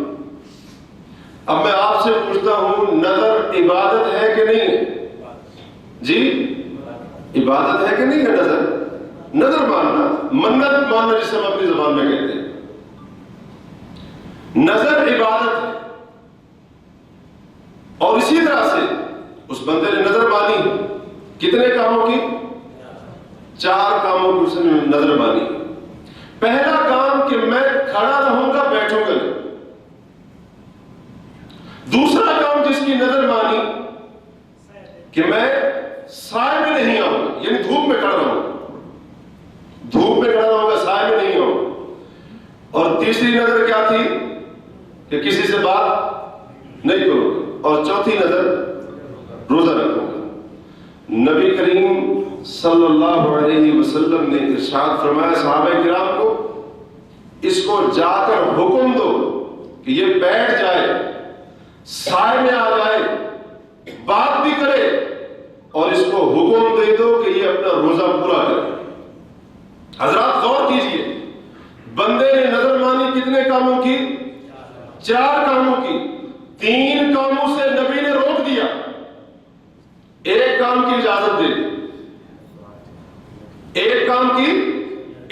اب میں آپ سے پوچھتا ہوں، نظر عبادت ہے کہ نہیں ہے؟ جی عبادت ہے کہ نہیں ہے نظر؟ نظر ماننا، منت ماننا جسے ہم اپنی زبان میں کہتے ہیں، نظر عبادت ہے۔ اور اسی طرح سے اس بندے نے نظر مانی کتنے کاموں کی؟ 4 کاموں کی اس نے نظر مانی۔ پہلا کام کہ میں کھڑا رہوں گا، بیٹھوں گا نہیں۔ دوسرا کام جس کی نظر مانی کہ میں سائے میں نہیں آؤں گا، یعنی دھوپ میں کھڑا رہوں گا، دھوپ میں کھڑا رہوں گا، سائے میں نہیں آؤں گا۔ اور تیسری نظر کیا تھی کہ کسی سے بات نہیں کروں گا۔ اور چوتھی نظر روزہ رکھوں گا۔ نبی کریم صلی اللہ علیہ وسلم نے ارشاد فرمایا صحابہ کرام کو، اس کو جا کر حکم دو کہ یہ بیٹھ جائے، سائے میں آ جائے، بات بھی کرے، اور اس کو حکم دے دو کہ یہ اپنا روزہ پورا کرے۔ حضرات غور کیجئے، بندے نے نظر مانی کتنے کاموں کی؟ 4 کاموں کی۔ 3 کاموں سے نبی نے روک دیا، 1 کام کی اجازت دے دی، 1 کام کی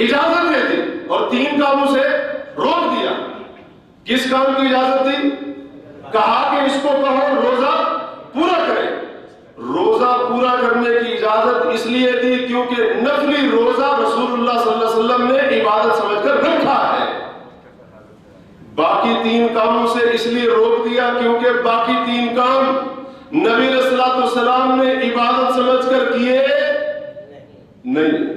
اجازت دے دی اور 3 کاموں سے روک دیا۔ کس کام کی اجازت دی؟ کہا کہ اس کو کہو روزہ پورا کرے۔ روزہ پورا کرنے کی اجازت اس لیے دی کیونکہ نفلی روزہ رسول اللہ صلی اللہ علیہ وسلم نے عبادت سمجھ کر رکھا ہے۔ باقی 3 کاموں سے اس لیے روک دیا کیونکہ باقی 3 کام نبی علیہ الصلوۃ والسلام نے عبادت سمجھ کر کیے نہیں۔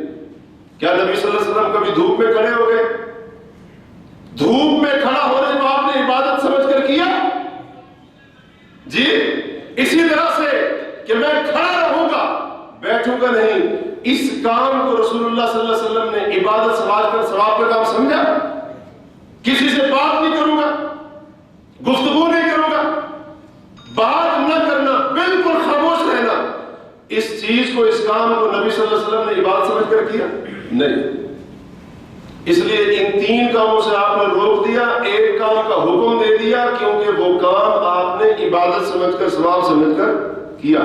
کیا نبی صلی اللہ علیہ وسلم کبھی دھوپ میں کھڑے ہو گئے؟ دھوپ میں کھڑا ہونے کو آپ نے عبادت سمجھ کر کیا؟ جی اسی طرح سے کہ میں کھڑا رہوں گا، بیٹھوں گا نہیں، اس کام کو رسول اللہ صلی اللہ علیہ وسلم نے عبادت سمجھ کر ثواب کا کام سمجھا؟ کسی سے بات نہیں کروں گا، گفتگو نہیں کروں گا، بات نہ کرنا، بالکل خاموش رہنا، اس چیز کو، اس کام کو نبی صلی اللہ علیہ وسلم نے عبادت سمجھ کر کیا نہیں۔ اس لیے ان 3 کاموں سے آپ نے روک دیا، 1 کام کا حکم دے دیا کیونکہ وہ کام آپ نے عبادت سمجھ کر ثواب سمجھ کر کیا۔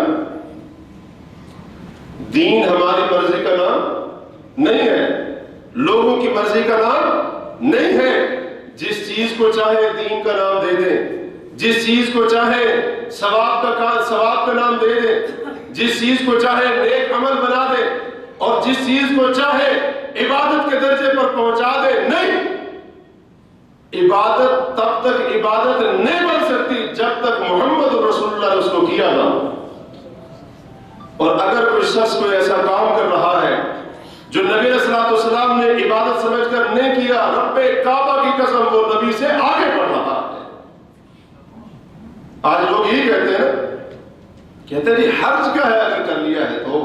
دین ہماری مرضی کا نام نہیں ہے، لوگوں کی مرضی کا نام نہیں ہے۔ جس چیز کو چاہے دین کا نام دے دیں، جس چیز کو چاہے ثواب کا نام دے دیں، جس چیز کو چاہے نیک عمل بنا دے، اور جس چیز کو چاہے عبادت کے درجے پر پہنچا دے۔ نہیں، عبادت تب تک عبادت نہیں بن سکتی جب تک محمد رسول اللہ نے اس کو کیا نہ۔ اور اگر کوئی شخص کوئی ایسا کام کر رہا ہے جو نبی علیہ الصلوۃ والسلام نے عبادت سمجھ کر نہیں کیا، رب کعبہ کی قسم وہ نبی سے آگے بڑھ رہا ہے۔ آج لوگ یہی کہتے ہیں، کہتے ہیں حرج کیا ہے اگر کر لیا ہے تو،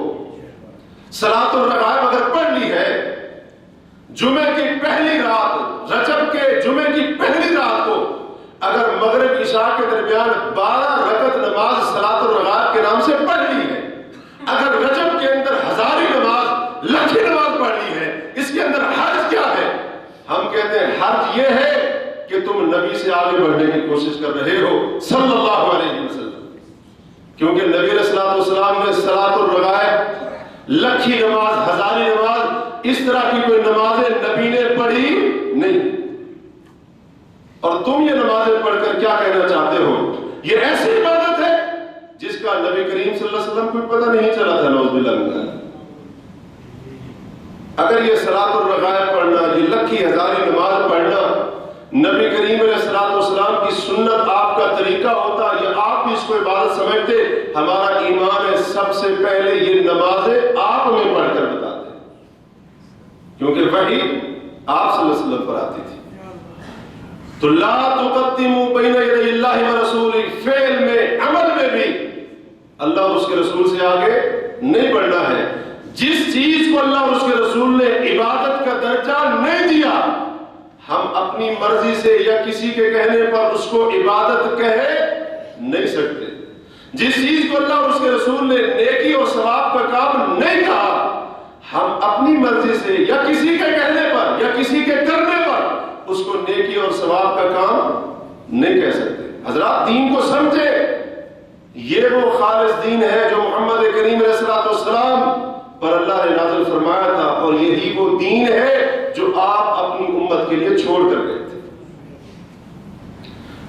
صلاۃ الرغائب اگر پڑھ لی ہے، جمعے کی پہلی رات، رجب کے جمعے کی پہلی رات کو اگر مغرب عشاء کے درمیان 12 رکعت نماز صلاۃ الرغائب کے نام سے پڑھ لی ہے، اگر رجب کے اندر ہزاری نماز، لکھی نماز پڑھ لی ہے، اس کے اندر حرج کیا ہے؟ ہم کہتے ہیں حرج یہ ہے کہ تم نبی سے آگے بڑھنے کی کوشش کر رہے ہو صلی اللہ علیہ وسلم، کیونکہ نبی علیہ الصلوۃ والسلام نے صلاۃ الرغائب، لکھی نماز، ہزاری نماز، اس طرح کی کوئی نمازیں نبی نے پڑھی نہیں۔ اور تم یہ نمازیں پڑھ کر کیا کہنا چاہتے ہو؟ یہ ایسی عبادت ہے جس کا نبی کریم صلی اللہ علیہ وسلم کو پتہ نہیں چلا تھا، نعوذ باللہ من ذلک۔ اگر یہ صلاۃ الرغائب پڑھنا، یہ لکھی ہزاری نماز پڑھنا نبی کریم علیہ الصلوۃ والسلام کی سنت، آپ کا طریقہ ہوتا، یا آپ بھی اس کو عبادت سمجھتے، ہمارا ایمان ہے سب سے پہلے یہ نمازیں آپ میں پڑھ کر بتاتے، کیونکہ وحی آپ صلی اللہ علیہ وسلم پر آتی تھی۔ تو لا تقدموا بین یدی اللہ ورسولہ، فعل میں، عمل میں بھی اللہ اور اس کے رسول سے آگے نہیں بڑھنا ہے۔ جس چیز کو اللہ اور اس کے رسول نے عبادت کا درجہ نہیں دیا، ہم اپنی مرضی سے یا کسی کے کہنے پر اس کو عبادت کہہ نہیں سکتے۔ جس چیز کو اللہ اور اس کے رسول نے نیکی اور ثواب کا کام نہیں کہا، ہم اپنی مرضی سے یا کسی کے کہنے پر یا کسی کے کرنے پر اس کو نیکی اور ثواب کا کام نہیں کہہ سکتے۔ حضرات دین کو سمجھے، یہ وہ خالص دین ہے جو محمد کریم علیہ الصلوۃ والسلام پر اللہ نے نازل فرمایا تھا، اور یہی وہ دین ہے جو آپ اپنی امت کے لیے چھوڑ کر گئے تھے۔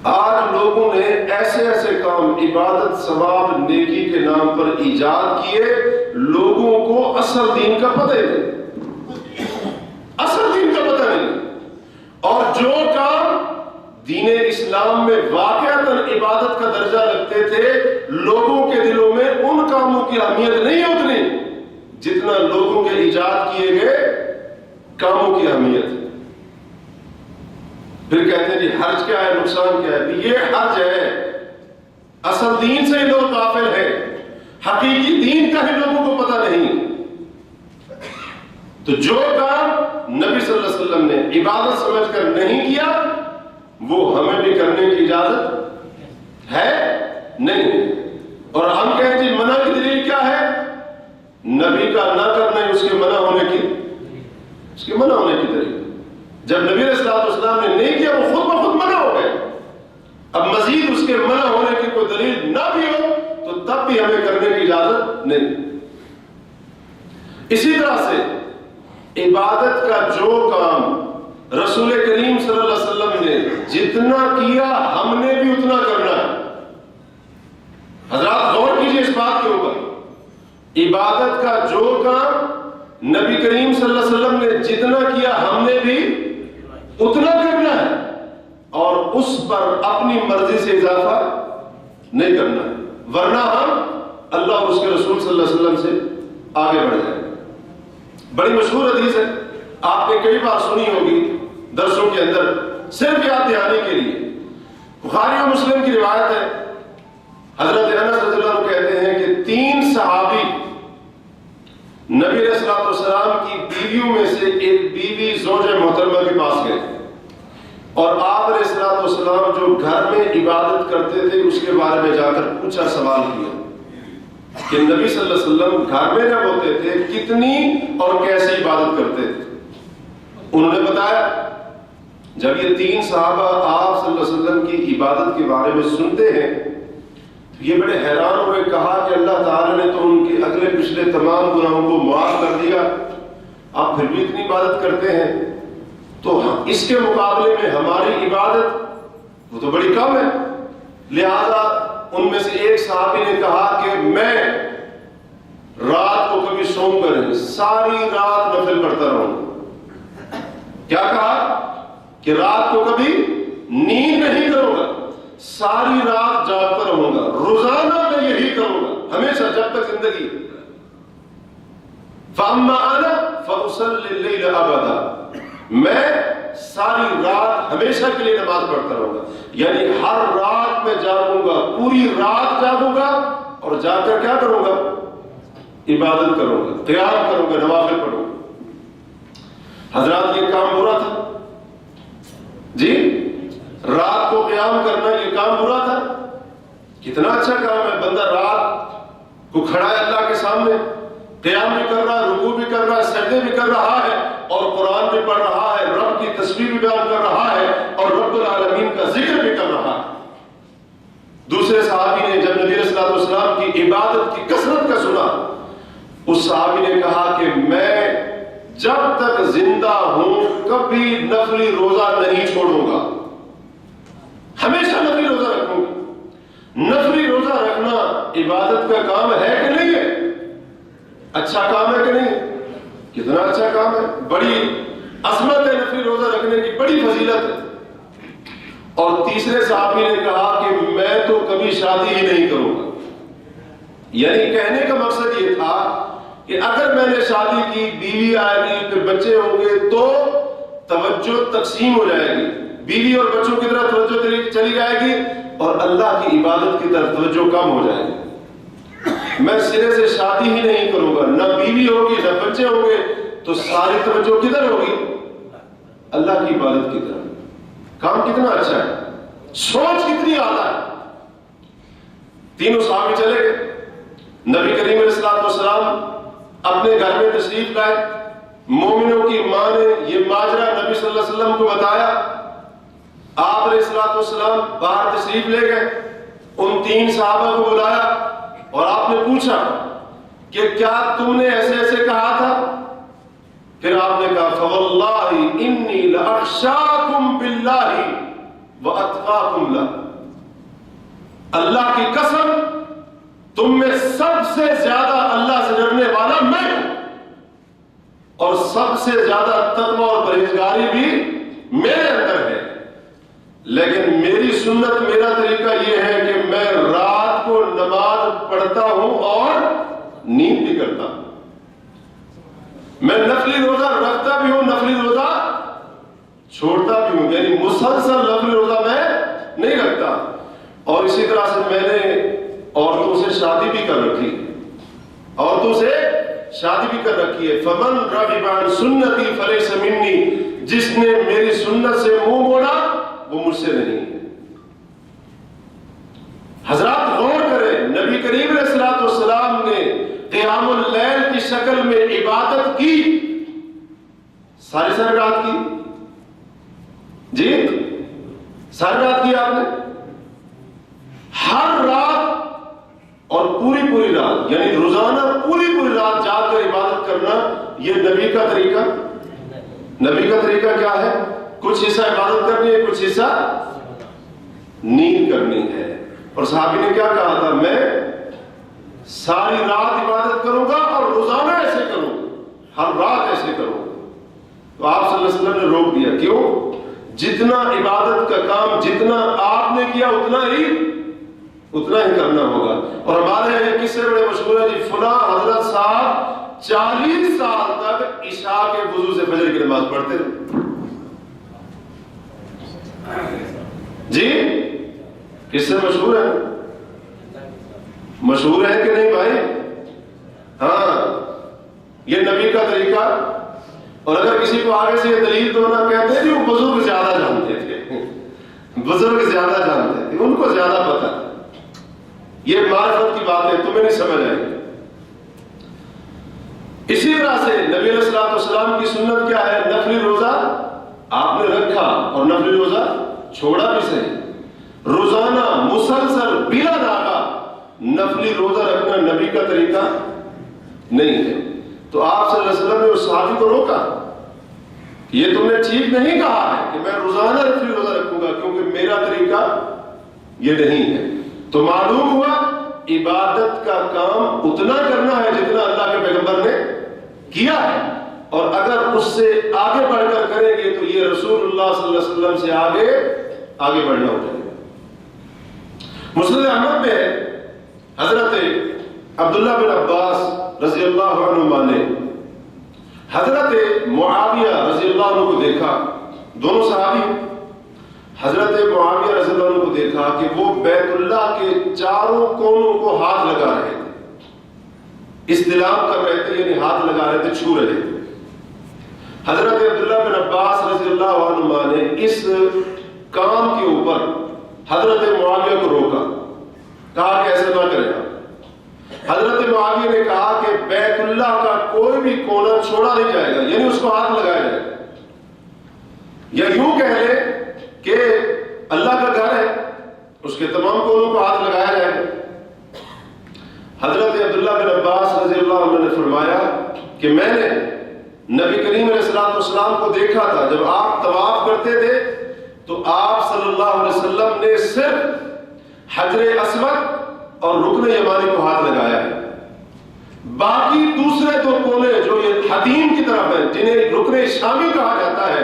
آج لوگوں نے ایسے ایسے کام عبادت، ثواب، نیکی کے نام پر ایجاد کیے، لوگوں کو اصل دین کا پتہ ہی نہیں، اصل دین کا پتہ نہیں۔ اور جو کام دین اسلام میں واقعتاً عبادت کا درجہ رکھتے تھے، لوگوں کے دلوں میں ان کاموں کی اہمیت نہیں اتنی جتنا لوگوں کے ایجاد کیے گئے کاموں کی اہمیت ہے۔ پھر کہتے ہیں جی حرج کیا ہے، نقصان کیا ہے؟ یہ حرج ہے، اصل دین سے ہی لوگ غافل ہیں، حقیقی دین کا ہی لوگوں کو پتہ نہیں۔ تو جو کام نبی صلی اللہ علیہ وسلم نے عبادت سمجھ کر نہیں کیا، وہ ہمیں بھی کرنے کی اجازت ہے نہیں۔ اور ہم کہیں جی منع کی دلیل کیا ہے؟ نبی کا نہ کرنا اس کے منع ہونے کی دلیل۔ جب نبی علیہ الصلوۃ والسلام نے نہیں کیا، وہ خود بخود منع ہو گئے۔ اب مزید اس کے منع ہونے کی کوئی دلیل نہ بھی ہو تو تب بھی ہمیں کرنے کی اجازت نہیں۔ اسی طرح سے عبادت کا جو کام رسول کریم صلی اللہ علیہ وسلم نے جتنا کیا، ہم نے بھی اتنا کرنا ہے۔ حضرات غور کیجئے اس بات کے اوپر، عبادت کا جو کام نبی کریم صلی اللہ علیہ وسلم نے جتنا کیا، ہم نے بھی اتنا کرنا ہے، اور اس پر اپنی مرضی سے اضافہ نہیں کرنا ہے، ورنہ ہم اللہ اور اس کے رسول صلی اللہ علیہ وسلم سے آگے بڑھ جائیں۔ بڑی مشہور حدیث ہے، آپ نے کئی بار سنی ہوگی درسوں کے اندر، صرف یاد دہانی کے لیے۔ بخاری اور مسلم کی روایت ہے، حضرت انس رضی اللہ عنہ کہتے ہیں کہ 3 صحابی نبی علیہ الصلوۃ والسلام کی بیویوں میں سے ایک بیوی زوج محترمہ کے پاس گئے، اور آپ علیہ الصلوۃ والسلام جو گھر میں عبادت کرتے تھے اس کے بارے میں جا کر پوچھا، سوال کیا کہ نبی صلی اللہ علیہ وسلم گھر میں جب ہوتے تھے کتنی اور کیسے عبادت کرتے تھے؟ انہوں نے بتایا۔ جب یہ 3 صحابہ آپ صلی اللہ علیہ وسلم کی عبادت کے بارے میں سنتے ہیں تو یہ بڑے حیران ہوئے، کہا کہ اللہ تعالیٰ نے تو ان کے اگلے پچھلے تمام گناہوں کو معاف کر دیا، آپ پھر بھی اتنی عبادت کرتے ہیں، تو اس کے مقابلے میں ہماری عبادت وہ تو بڑی کم ہے۔ لہذا ان میں سے ایک صحابی نے کہا کہ میں رات کو کبھی سوم کر نہیں، ساری رات نفل پڑھتا رہوں گا۔ کیا کہا؟ کہ رات کو کبھی نیند نہیں کروں گا، ساری رات جاگتا رہوں گا، روزانہ میں یہی کروں گا، ہمیشہ جب تک زندگی۔ فَأَمَّا أَنَا فَأُصَلِّي اللَّيْلَ أَبَدًا، میں ساری رات ہمیشہ کے لیے نماز پڑھتا رہوں گا، یعنی ہر رات میں جاگوں گا، پوری رات جاگوں گا، اور جا کر کیا کروں گا؟ عبادت کروں گا، قیام کروں گا، نوافل پڑھوں گا۔ حضرات یہ کام برا تھا جی؟ رات کو قیام کرنا یہ کام برا تھا؟ کتنا اچھا کام ہے، بندہ رات کو کھڑا ہے اللہ کے سامنے، قیام بھی کر رہا ہے، رکوع بھی کر رہا ہے، سجدے بھی کر رہا ہے، اور قرآن بھی پڑھ رہا ہے، رب کی تسبیح بھی بیان کر رہا ہے، اور رب العالمین کا ذکر بھی کر رہا ہے۔ دوسرے صحابی نے جب نبی صلی اللہ علیہ وسلم کی عبادت کی کثرت کا سنا، اس صحابی نے کہا کہ میں جب تک زندہ ہوں کبھی نفلی روزہ نہیں چھوڑوں گا، ہمیشہ نفلی روزہ رکھوں گا۔ نفلی روزہ رکھنا عبادت کا کام ہے کہ نہیں ہے؟ اچھا کام ہے کہ نہیں؟ کتنا اچھا کام ہے، بڑی عظمت ہے، نفلی روزہ رکھنے کی بڑی فضیلت ہے۔ اور تیسرے صحابی نے کہا کہ میں تو کبھی شادی ہی نہیں کروں گا، یعنی کہنے کا مقصد یہ تھا کہ اگر میں نے شادی کی، بیوی آئے گی، پھر بچے ہوں گے تو توجہ تقسیم ہو جائے گی، بیوی اور بچوں کی طرف توجہ چلی جائے گی اور اللہ کی عبادت کی طرف توجہ کم ہو جائے گی۔ میں سرے سے شادی ہی نہیں کروں گا، نہ بیوی ہوگی نہ بچے ہوں گے، تو ساری توجہ کدھر ہوگی؟ اللہ کی عبادت کی طرف۔ کام کتنا اچھا ہے، سوچ کتنی اعلیٰ ہے۔ تینوں صحابی چلے گئے، نبی کریم علیہ السلام اپنے گھر میں تشریف لائے، مومنوں کی ماں نے یہ ماجرا نبی صلی اللہ علیہ وسلم کو بتایا، آپ علیہ السلام باہر تشریف لے گئے، ان تین صحابہ کو بلایا اور آپ نے پوچھا کہ کیا تم نے ایسے ایسے کہا تھا؟ پھر آپ نے کہا فواللہ انی لاخشاکم باللہ واتقاکم لہ، اللہ کی قسم تم میں سب سے زیادہ اللہ سے ڈرنے والا میں ہوں، اور سب سے زیادہ تقوی اور پرہیزگاری بھی میرے اندر ہے، لیکن میری سنت، میرا طریقہ یہ ہے کہ میں رات کو نماز پڑھتا ہوں اور نیند بھی کرتا ہوں، میں نفلی روزہ رکھتا بھی ہوں، نفلی روزہ چھوڑتا بھی ہوں، یعنی مسلسل نفلی روزہ میں نہیں رکھتا۔ اور اسی طرح سے میں نے عورتوں سے شادی بھی کر رکھی ہے، عورتوں سے شادی بھی کر رکھی ہے۔ فمن رغب عن سنتی فلیس منی، جس نے میری سنت سے منہ موڑا وہ مجھ سے نہیں ہے۔ حضرات غور کریں، نبی کریم علیہ السلام نے قیام اللیل کی شکل میں عبادت کی، ساری رات کی جی، ساری رات کی آپ نے، ہر رات اور پوری رات، یعنی روزانہ پوری رات جاگ کر عبادت کرنا، یہ نبی کا طریقہ؟ نبی کا طریقہ کیا ہے؟ کچھ حصہ عبادت کرنی ہے، کچھ حصہ نیند کرنی ہے۔ اور صحابی نے کیا کہا تھا؟ میں ساری رات عبادت کروں گا اور روزانہ ایسے کروں گا، ہر رات ایسے کروں گا۔ تو آپ صلی اللہ علیہ وسلم نے روک دیا، کیوں؟ جتنا عبادت کا کام جتنا آپ نے کیا اتنا ہی کرنا ہوگا۔ اور ہمارے یہاں قصے بڑے مشہور ہے جی، فلاں حضرت صاحب 40 سال تک عشاء کے وضو سے فجر کی نماز پڑھتے رہے جی، قصے مشہور ہے، مشہور ہے کہ نہیں بھائی؟ ہاں، یہ نبی کا طریقہ۔ اور اگر کسی کو آگے سے یہ دلیل تو نہ کہتے ہیں کہ وہ بزرگ زیادہ جانتے تھے، بزرگ زیادہ جانتے تھے، ان کو زیادہ پتہ، یہ معرفت کی بات ہے، تمہیں نہیں سمجھ آئے گی۔ اسی طرح سے نبی علیہ السلام کی سنت کیا ہے؟ نفلی روزہ آپ نے رکھا اور نفلی روزہ چھوڑا بھی صحیح، روزانہ مسلسل بلا ناغہ نفلی روزہ رکھنا نبی کا طریقہ نہیں ہے۔ تو آپ صلی اللہ علیہ وسلم نے اس صحابی کو روکا، یہ تم نے ٹھیک نہیں کہا ہے کہ میں روزانہ نفلی روزہ رکھوں گا، کیونکہ میرا طریقہ یہ نہیں ہے۔ تو معلوم ہوا عبادت کا کام اتنا کرنا ہے جتنا اللہ کے پیغمبر نے کیا ہے، اور اگر اس سے آگے بڑھ کر کریں گے تو یہ رسول اللہ صلی اللہ علیہ وسلم سے آگے بڑھنا ہو جائے گا۔ مسند احمد میں حضرت عبداللہ بن عباس رضی اللہ عنہما نے حضرت معاویہ رضی اللہ عنہ کو دیکھا، دونوں صحابی، حضرت معاویہ رضی اللہ عنہ کو دیکھا کہ وہ بیت اللہ کے چاروں کونوں کو ہاتھ لگا رہے تھے، استلام کر رہے تھے، یعنی ہاتھ لگا رہے تھے، چھو رہے تھے۔ حضرت عبداللہ بن عباس رضی اللہ عنہما نے اس کام کے اوپر حضرت معاویہ کو روکا، کہا کہ ایسا نہ کرے گا۔ حضرت معاویہ نے کہا کہ بیت اللہ کا کوئی بھی کونا چھوڑا نہیں جائے گا، یعنی اس کو ہاتھ لگایا جائے گا، یا یوں کہہ لے کہ اللہ کا گھر ہے، اس کے تمام کونوں کو ہاتھ لگایا جائے گا۔ حضرت عبداللہ بن عباس رضی اللہ عنہ نے فرمایا کہ میں نے نبی کریم علیہ السلام کو دیکھا تھا جب آپ طواف کرتے تھے تو آپ صلی اللہ علیہ وسلم نے صرف حجر اسود اور رکن یمانی کو ہاتھ لگایا ہے، باقی دوسرے دو کونے جو یہ حتیم کی طرف ہیں جنہیں رکن شامی کہا جاتا ہے،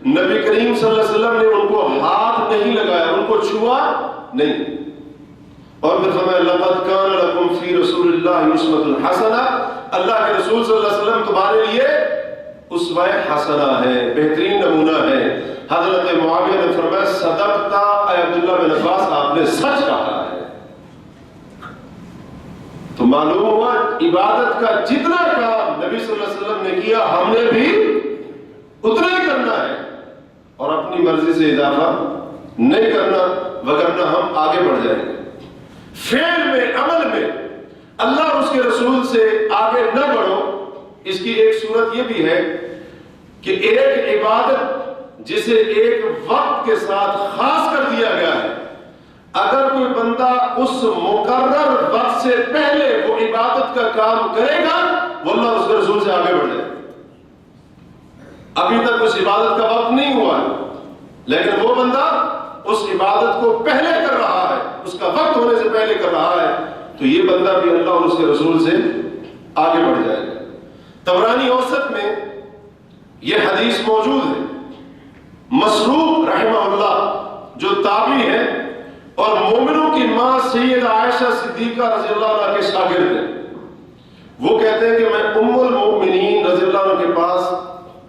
نبی کریم صلی اللہ علیہ وسلم نے ان کو ہاتھ نہیں لگایا، ان کو چھوا نہیں۔ اور پھر فرمایا لقد کان لکم فی رسول اللہ اسوۃ حسنہ، اللہ کے رسول صلی اللہ علیہ وسلم تمہارے لیے اسوہ حسنہ ہے، بہترین نمونہ ہے۔ حضرت معاویہ نے فرمایا صدقتا اے عبداللہ بن عباس، آپ نے سچ کہا ہے۔ تو معلوم ہوا عبادت کا جتنا کام نبی صلی اللہ علیہ وسلم نے کیا ہم نے بھی اتنا ہی کرنا ہے، اور اپنی مرضی سے اضافہ نہیں کرنا، وگرنہ ہم آگے بڑھ جائیں گے۔ فعل میں، عمل میں اللہ اور اس کے رسول سے آگے نہ بڑھو، اس کی ایک صورت یہ بھی ہے کہ ایک عبادت جسے ایک وقت کے ساتھ خاص کر دیا گیا ہے، اگر کوئی بندہ اس مقرر وقت سے پہلے وہ عبادت کا کام کرے گا وہ اللہ اور اس کے رسول سے آگے بڑھ جائے گا۔ ابھی تک اس عبادت کا وقت نہیں ہوا ہے، لیکن وہ بندہ اس عبادت کو پہلے کر رہا ہے، اس کا وقت ہونے سے پہلے کر رہا ہے، تو یہ بندہ بھی اللہ اور اس کے رسول سے آگے بڑھ جائے گا۔ طبرانی اوسط میں یہ حدیث موجود ہے۔ مسروق رحمہ اللہ جو تابعی ہے اور مومنوں کی ماں سید عائشہ صدیقہ رضی اللہ عنہ کے شاگرد ہیں، وہ کہتے ہیں کہ میں ام المؤمنین رضی اللہ عنہ کے پاس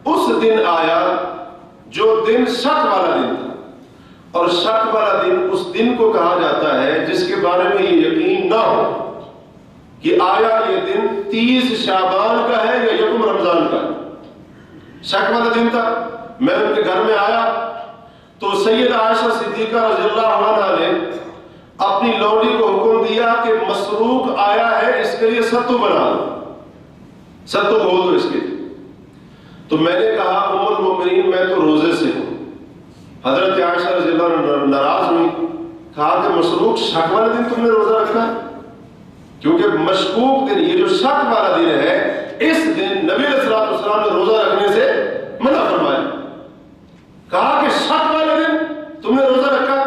اس دن آیا جو دن شک والا دن تھا، اور شک والا دن اس دن کو کہا جاتا ہے جس کے بارے میں یہ یقین نہ ہو کہ آیا یہ دن 30 شعبان کا ہے یا یکم رمضان کا ہے۔ شک والا دن تھا، میں ان کے گھر میں آیا تو سید عائشہ صدیقہ رضی اللہ عنہ نے اپنی لونڈی کو حکم دیا کہ مسروق آیا ہے، اس کے لیے ستو بنا دو، ستو بول دو اس کے لیے۔ تو میں نے کہا ام المؤمنین میں تو روزے سے ہوں۔ حضرت عائشہ رضی اللہ عنہ ناراض ہوئی، کہا کہ مسروق شک والا دن تم نے روزہ رکھا ہے؟ کیونکہ مشکوک دن، یہ جو شک والا دن ہے، اس دن نبی علیہ السلام نے روزہ رکھنے سے منع فرمایا۔ کہا کہ شک والا دن تم نے روزہ رکھا،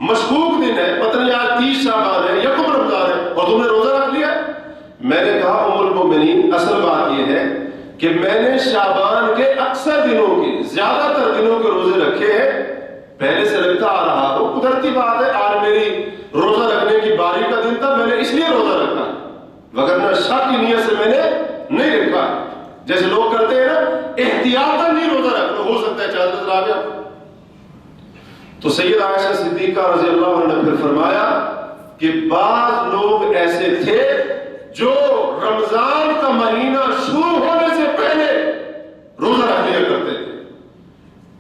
مشکوک دن ہے، پتہ نہیں آج 30 شعبان ہے، یکم رمضان ہے، اور تم نے روزہ رکھ لیا۔ میں نے کہا ام المؤمنین اصل بات یہ ہے کہ میں نے شعبان کے اکثر دنوں کے، زیادہ تر دنوں کے روزے رکھے ہیں، پہلے سے رکھتا آ رہا ہوں، قدرتی بات ہے آج میری روزہ رکھنے کی باری کا دن تھا، میں نے اس لیے روزہ رکھا، وگرنہ شک کی نیت سے میں نے نہیں رکھا۔ جیسے لوگ کرتے ہیں نا احتیاطاً نہیں روزہ رکھنا، ہو سکتا ہے چاند نظر آ گیا۔ تو سید عائشہ صدیقہ رضی اللہ عنہ نے پھر فرمایا کہ بعض لوگ ایسے تھے جو رمضان کا مہینہ شروع ہونے سے پہلے روزہ رکھ لیا کرتے تھے،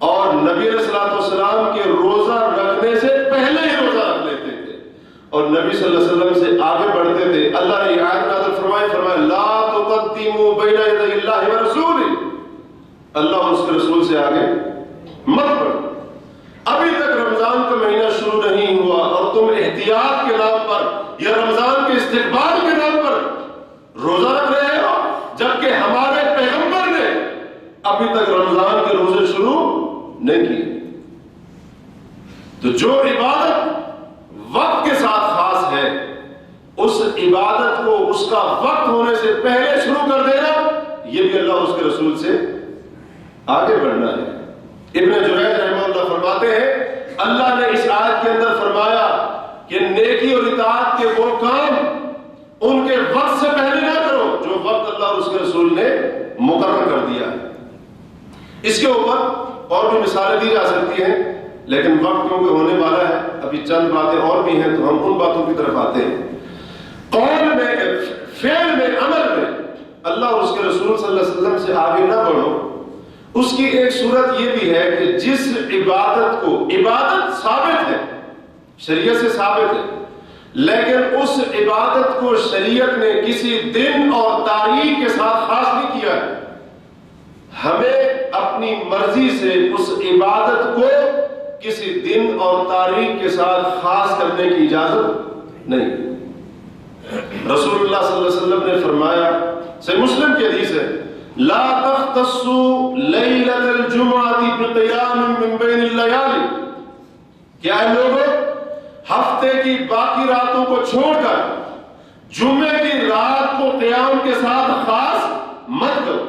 اور نبی علیہ السلام کے روزہ رکھنے سے پہلے ہی روزہ رکھ لیتے تھے اور نبی صلی اللہ علیہ وسلم سے آگے بڑھتے تھے۔ اللہ نے یہ آیت نازل فرمایا لا تقدموا بین یدی اللہ ورسولہ، اللہ اور اس کے رسول سے آگے مت بڑھو۔ ابھی تک رمضان کا مہینہ شروع نہیں ہوا اور تم احتیاط کے نام پر یا رمضان کے استقبال کے نام پر روزہ رکھ رہے ہو، جبکہ ہمارے پیغمبر نے ابھی تک رمضان کے روزے شروع نہیں کیے۔ تو جو عبادت وقت کے ساتھ خاص ہے، اس عبادت کو اس کا وقت ہونے سے پہلے شروع کر دینا، یہ بھی اللہ اور اس کے رسول سے آگے بڑھنا ہے۔ ابن جریج رحمہ اللہ فرماتے ہیں اللہ نے اس آیت کے اندر فرمایا کہ نیکی اور اطاعت کے وہ کام ان کے وقت سے پہلے نہ کرو جو وقت اللہ اور اس کے رسول نے مقرر کر دیا ہے۔ اس کے اوپر اور بھی مثالیں دی جا سکتی ہیں، لیکن وقت کیونکہ ہونے والا ہے، ابھی چند باتیں اور بھی ہیں تو ہم ان باتوں کی طرف آتے ہیں۔ قول میں، فعل میں، عمل میں اللہ اور اس کے رسول صلی اللہ علیہ وسلم سے آگے نہ بڑھو، اس کی ایک صورت یہ بھی ہے کہ جس عبادت کو، عبادت ثابت ہے، شریعت سے ثابت ہے، لیکن اس عبادت کو شریعت نے کسی دن اور تاریخ کے ساتھ خاص نہیں کیا ہے۔ ہمیں اپنی مرضی سے اس عبادت کو کسی دن اور تاریخ کے ساتھ خاص کرنے کی اجازت نہیں۔ رسول اللہ صلی اللہ علیہ وسلم نے فرمایا، صحیح مسلم کی حدیث ہے، لا تختصوا لیلۃ الجمعۃ بقیام من بین اللیالی، کیا ہے لوگوں، ہفتے کی باقی راتوں کو چھوڑ کر جمعے کی رات کو قیام کے ساتھ خاص مت کرو،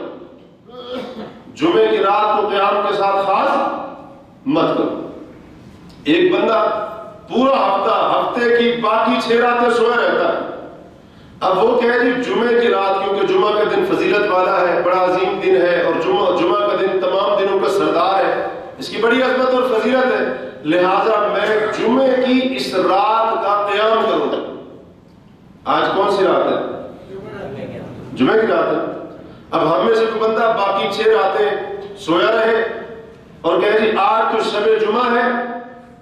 جمعے کی رات کو قیام کے ساتھ خاص مت کرو۔ ایک بندہ پورا ہفتے کی باقی 6 راتیں سویا رہتا ہے، اب وہ کہے جی جمعے کی رات، کیونکہ جمعہ کا دن فضیلت والا ہے، بڑا عظیم دن ہے، اور جمعہ کا دن تمام دنوں کا سردار ہے، اس کی بڑی عظمت اور فضیلت ہے، لہٰذا میں جمعے کی اس رات کا قیام کروں گا۔ آج کون سی رات ہے؟ جمعے کی رات ہے۔ اب ہم میں سے کوئی بندہ باقی 6 راتیں سویا رہے اور کہے جی آج تو شب جمعہ ہے،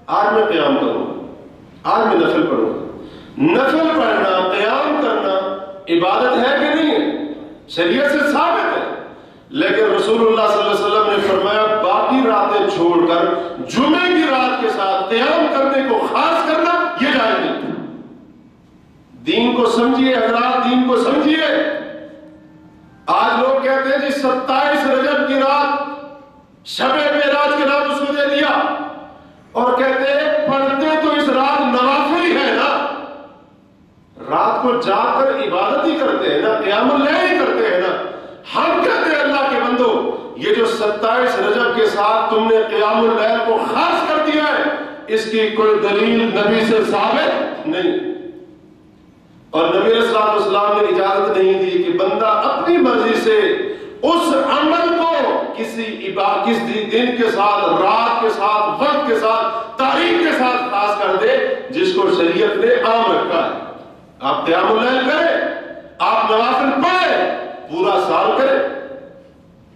آج میں قیام کروں گا، آج میں نفل پڑھوں گا۔ نفل پڑھنا، قیام کرنا عبادت ہے کہ نہیں ہے؟ شریعت سے ثابت ہے، لیکن رسول اللہ صلی اللہ علیہ وسلم نے فرمایا باقی راتیں چھوڑ کر جمعے کی رات کے ساتھ قیام کرنے کو خاص کرنا یہ جائز نہیں۔ دین کو سمجھیے حضرات، دین کو سمجھیے۔ آج لوگ کہتے ہیں جی 27 رجب کی رات شب معراج کے نام اس کو دے دیا، اور کہتے ہیں پڑھتے تو اس رات نوافل ہی ہے نا، رات کو جا کر عبادت ہی کرتے ہیں نا، قیام اللیل ہی کرتے ہیں نا۔ ہم کہتے ہیں اللہ کے بندو، یہ جو 27 رجب کے ساتھ تم نے قیام اللیل کو خاص کر دیا ہے، اس کی کوئی دلیل نبی سے ثابت نہیں، اور نبی علیہ السلام نے اجازت نہیں دی کہ بندہ اپنی مرضی سے اس عمل کو کسی دن کے ساتھ، رات کے ساتھ، وقت کے ساتھ، تاریخ کے ساتھ خاص کر دے جس کو شریعت نے عام رکھا ہے۔ آپ قیام اللیل کریں، آپ نوافل پڑھیں، پورا سال کریں،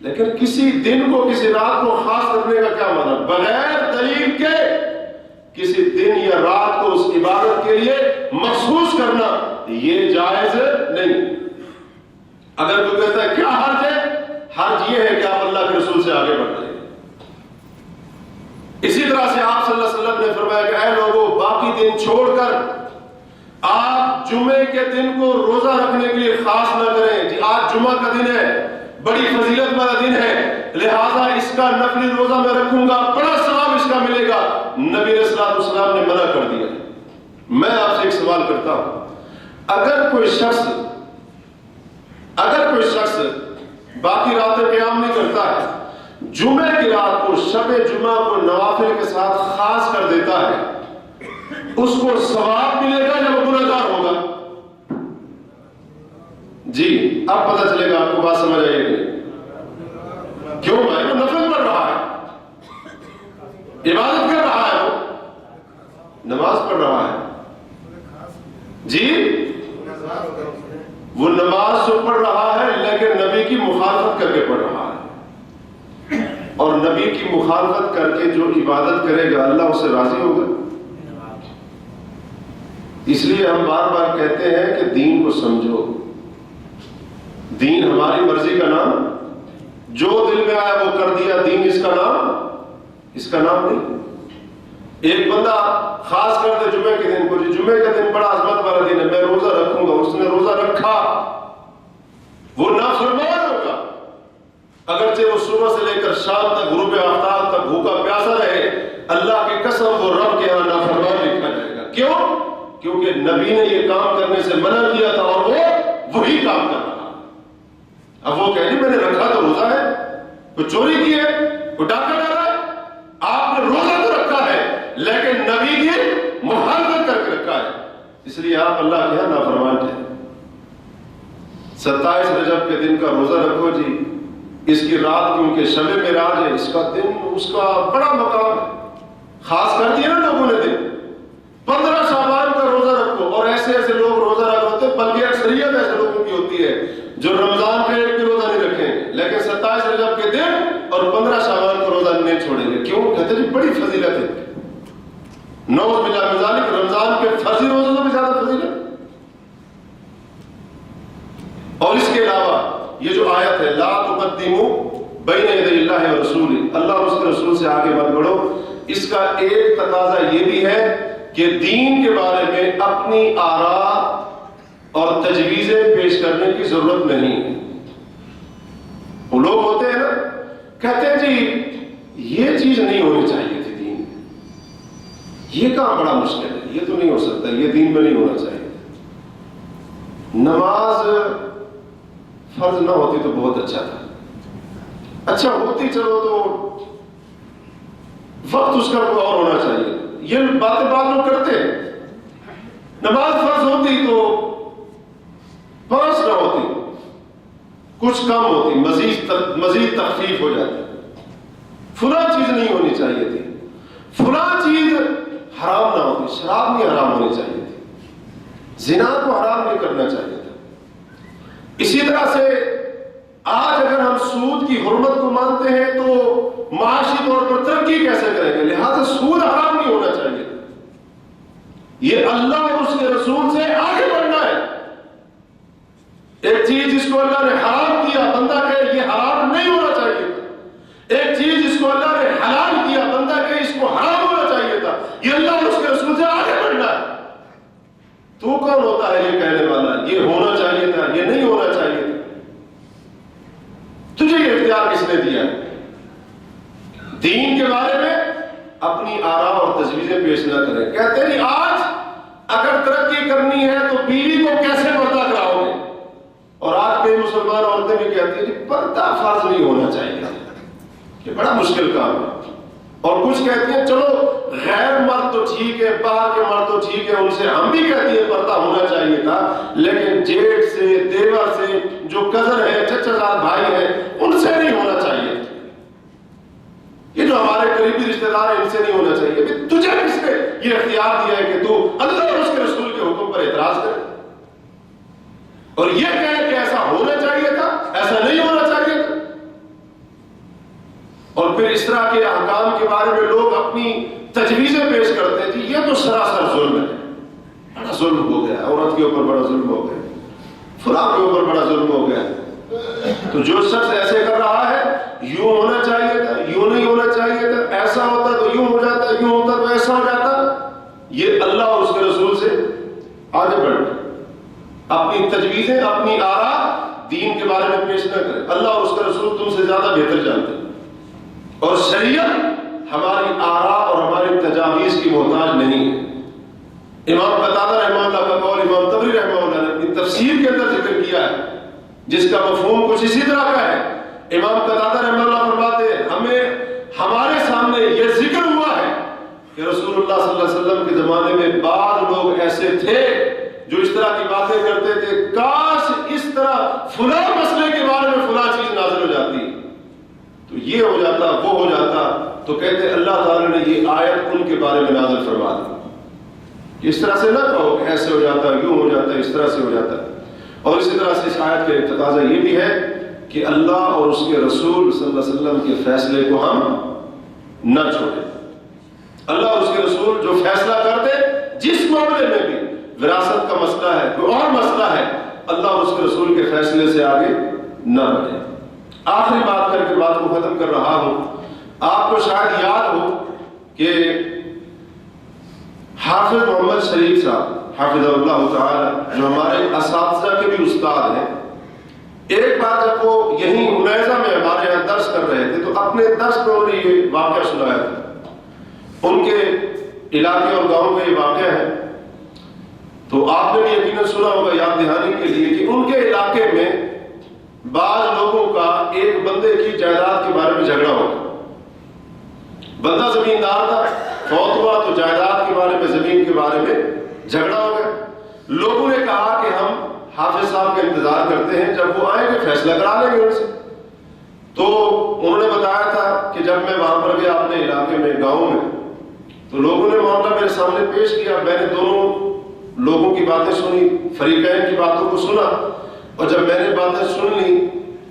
لیکن کسی دن کو، کسی رات کو خاص کرنے کا کیا معنی؟ بغیر دلیل کے کسی دن یا رات کو اس عبادت کے لیے مخصوص کرنا یہ جائز نہیں۔ اگر کوئی کہتا ہے کیا حرج ہے؟ حرج یہ ہے کہ آپ اللہ کے رسول سے آگے بڑھ رہے ہیں۔ اسی طرح سے آپ صلی اللہ علیہ وسلم نے فرمایا کہ اے لوگوں، باقی دن چھوڑ کر آپ جمعے کے دن کو روزہ رکھنے کے لیے خاص نہ کریں، جی آج جمعہ کا دن ہے، بڑی فضیلت والا دن ہے، لہذا اس کا نفلی روزہ میں رکھوں گا، بڑا ثواب اس کا ملے گا۔ نبی علیہ السلام نے منع کر دیا۔ میں آپ سے ایک سوال کرتا ہوں، اگر کوئی شخص باقی راتیں قیام نہیں کرتا ہے، جمعے کی رات کو، شب جمعہ کو نوافل کے ساتھ خاص کر دیتا ہے، اس کو ثواب ملے گا یا وہ گنہگار ہوگا؟ جی اب پتہ چلے گا آپ کو، بات سمجھ آئے گی؟ کیوں بھائی؟ وہ نفل پڑھ رہا ہے، عبادت کر رہا ہے، وہ نماز پڑھ رہا ہے، جی وہ نماز تو پڑھ رہا ہے لیکن نبی کی مخالفت کر کے پڑھ رہا ہے، اور نبی کی مخالفت کر کے جو عبادت کرے گا اللہ اسے راضی ہوگا؟ اس لیے ہم بار بار کہتے ہیں کہ دین کو سمجھو۔ دین ہماری مرضی کا نام، جو دل میں آیا وہ کر دیا، دین اس کا نام نہیں۔ ایک بندہ خاص کر دے جمعے کے دن کو، جی جمعے کا دن بڑا عظمت والا دن ہے، میں روزہ رکھوں گا، اس نے روزہ رکھا، وہ نافرمان ہوگا، اگرچہ وہ صبح سے لے کر شام تک، غروب آفتاب تک بھوکا پیاسا رہے، اللہ کی قسم وہ رب کے یہاں نافرمان لکھا جائے گا۔ کیوں؟ کیونکہ نبی نے یہ کام کرنے سے منع کیا تھا اور وہ وہی کام کر رہا۔ اب وہ کہہ رہی میں نے رکھا تو روزہ ہے، کوئی چوری کی ہے، کوئی ڈاکہ ڈالا ہے، آپ نے روزہ تو رکھا ہے لیکن نبی کی مخالفت کر کے رکھا ہے، اس لیے آپ اللہ کے یہاں نافرمان تھے۔ 27 رجب کے دن کا روزہ رکھو جی، اس کی رات کیونکہ شب معراج ہے، اس کا دن، اس کا بڑا مقام ہے، خاص کر دیا نا لوگوں نے دن۔ 15 شعبان کا روزہ رکھو، اور ایسے لوگ روزہ رکھ ہوتے، بلکہ اکثریت ایسے لوگوں کی ہوتی ہے جو رمضان کے چھوڑیں گے. کیوں؟ کہتے جی بڑی فضیلت ہے. نعوذ باللہ من ذالک، رمضان کے فرضی روزوں سے بھی زیادہ فضیلت. اور اس کے علاوہ یہ جو آیت ہے لا تقدموا بین یدی اللہ و رسولہ، اللہ اور اس کے رسول سے آگے مت بڑھو، اس کا ایک تقاضا یہ بھی ہے کہ دین کے بارے میں اپنی آراء اور تجویزیں پیش کرنے کی ضرورت نہیں ہے. وہ لوگ ہوتے ہیں نا، کہتے ہیں جی یہ چیز نہیں ہونی چاہیے تھی دین میں، یہ کہاں بڑا مشکل ہے، یہ تو نہیں ہو سکتا، یہ دین میں نہیں ہونا چاہیے. نماز فرض نہ ہوتی تو بہت اچھا تھا، اچھا ہوتی چلو تو وقت اس کا کوئی اور ہونا چاہیے. یہ باتیں بعض لوگ کرتے ہیں، نماز فرض ہوتی تو 5 نہ ہوتی، کچھ کم ہوتی، مزید تخفیف ہو جاتی. فلاں چیز نہیں ہونی چاہیے تھی، فلاں چیز حرام نہ ہوتی، شراب نہیں حرام ہونی چاہیے تھی، زنا کو حرام نہیں کرنا چاہیے تھا. اسی طرح سے آج اگر ہم سود کی حرمت کو مانتے ہیں تو معاشی طور پر ترقی کیسے کریں گے؟ لہذا سود حرام نہیں ہونا چاہیے. یہ اللہ اور اس کے رسول سے آگے بڑھنا ہے. ایک چیز جس کو اللہ نے حرام کیا بندہ کہے یہ حرام نہیں ہونا چاہیے تھا، ایک چیز جس کو اللہ نے حلال کیا بندہ کہے اس کو حرام ہونا چاہیے تھا. یہ اللہ اور اس کے رسول سے آگے بڑھنا ہے. تو کون ہوتا ہے یہ کہنے والا یہ ہونا چاہیے تھا، یہ نہیں ہونا چاہیے تھا؟ تجھے یہ اختیار کس نے دیا؟ دین کے بارے میں اپنی آراء اور تجویزیں پیش نہ کریں. کہتے ہیں آج اگر ترقی کرنی ہے تو بیوی کو کیسے پردہ کراؤ گے؟ اور آج کئی مسلمان عورتیں بھی کہتی ہیں کہ پردہ فرض نہیں ہونا چاہیے، یہ بڑا مشکل کام ہے. اور کچھ کہتی ہیں چلو غیر مرد تو ٹھیک ہے، باہر کے مرد تو ٹھیک ہے، ان سے ہم بھی کہتی ہیں پردہ ہونا چاہیے تھا، لیکن جیٹ سے دیور سے جو کزن ہے چچا زاد بھائی ہیں ان سے نہیں ہونا چاہیے. یہ جو ہمارے قریبی رشتہ دار ہیں ان سے نہیں ہونا چاہیے. تجھے کس نے یہ اختیار دیا ہے کہ تو اللہ اور اس کے رسول کے حکم پر اعتراض کرے اور یہ کہے کہ ایسا ہونا چاہیے تھا، ایسا نہیں ہونا چاہیے تھا؟ اور پھر اس طرح کے احکام کے بارے میں لوگ اپنی تجویزیں پیش کرتے ہیں کہ یہ تو سراسر ظلم ہے، بڑا ظلم ہو گیا، عورت کے اوپر بڑا ظلم ہو گیا، فلاں کے اوپر بڑا ظلم ہو گیا. تو جو شخص ایسے کر رہا ہے یوں ہونا چاہیے تھا، یوں نہیں ہونا چاہیے تھا، ایسا ہوتا تو یوں ہو جاتا، یوں ہوتا تو ایسا ہو جاتا، یہ اللہ اور اس کے رسول سے آگے بڑھ اپنی تجویزیں اپنی آراء دین کے بارے میں پیش نہ کریں. اللہ اور اس کا رسول تم سے زیادہ بہتر جانتے ہیں، اور شریعت ہماری آراء اور ہماری تجاویز کی محتاج نہیں ہے. امام قتادہ رحمہ اللہ کا قول امام طبری رحمہ اللہ نے اپنی تفسیر کے اندر ذکر کیا ہے جس کا مفہوم کچھ اسی طرح کا ہے. امام قتادہ رحمہ اللہ فرماتے ہیں ہمارے سامنے یہ ذکر ہوا ہے کہ رسول اللہ صلی اللہ علیہ وسلم کے زمانے میں بعض لوگ ایسے تھے جو اس طرح کی باتیں کرتے تھے، کاش اس طرح فلاں مسئلے کے بارے میں فلاں چیز نازل ہو جاتی تو یہ ہو جاتا وہ ہو جاتا. تو کہتے اللہ تعالیٰ نے یہ آیت ان کے بارے میں نازل فرما دی. اس طرح سے نہ کہو کہ ایسے ہو جاتا، یوں ہو جاتا، اس طرح سے ہو جاتا. اور اسی طرح سے اس آیت کا تقاضا یہ بھی ہے کہ اللہ اور اس کے رسول صلی اللہ علیہ وسلم کے فیصلے کو ہم نہ چھوڑیں. اللہ اور اس کے رسول جو فیصلہ کرتے جس معاملے میں بھی، وراثت کا مسئلہ ہے، کوئی اور مسئلہ ہے، اللہ اور اس کے رسول کے فیصلے سے آگے نہ بڑھیں. آخری بات کر کے بات کو ختم کر رہا ہوں. آپ کو شاید یاد ہو کہ حافظ محمد شریف صاحب حافظ اللہ تعالی جو ہمارے اساتذہ کے بھی استاد ہیں، ایک بار جب وہ یہیں انیزہ میں ہمارے یہاں درس کر رہے تھے تو اپنے درس میں انہوں نے یہ واقعہ سنایا تھا. ان کے علاقے اور گاؤں کا یہ واقعہ ہے. تو آپ نے بھی یقیناً سنا ہوگا یاد دہانی کے لیے کہ ان کے علاقے میں بعض لوگوں کا ایک بندے کی جائیداد کے بارے میں جھگڑا ہو گیا. بندہ زمیندار تھا، فوت ہوا تو جائیداد کے بارے میں، زمین کے بارے میں جھگڑا ہو گیا. لوگوں نے کہا کہ ہم حافظ صاحب کا انتظار کرتے ہیں، جب وہ آئیں گے فیصلہ کرا لیں گے ان سے. تو انہوں نے بتایا تھا کہ جب میں وہاں پر گیا اپنے علاقے میں، گاؤں میں، تو لوگوں نے معاملہ میرے سامنے پیش کیا. میں نے دونوں لوگوں کی باتیں سنی، فریقین کی باتوں کو سنا، اور جب میں نے باتیں سن لی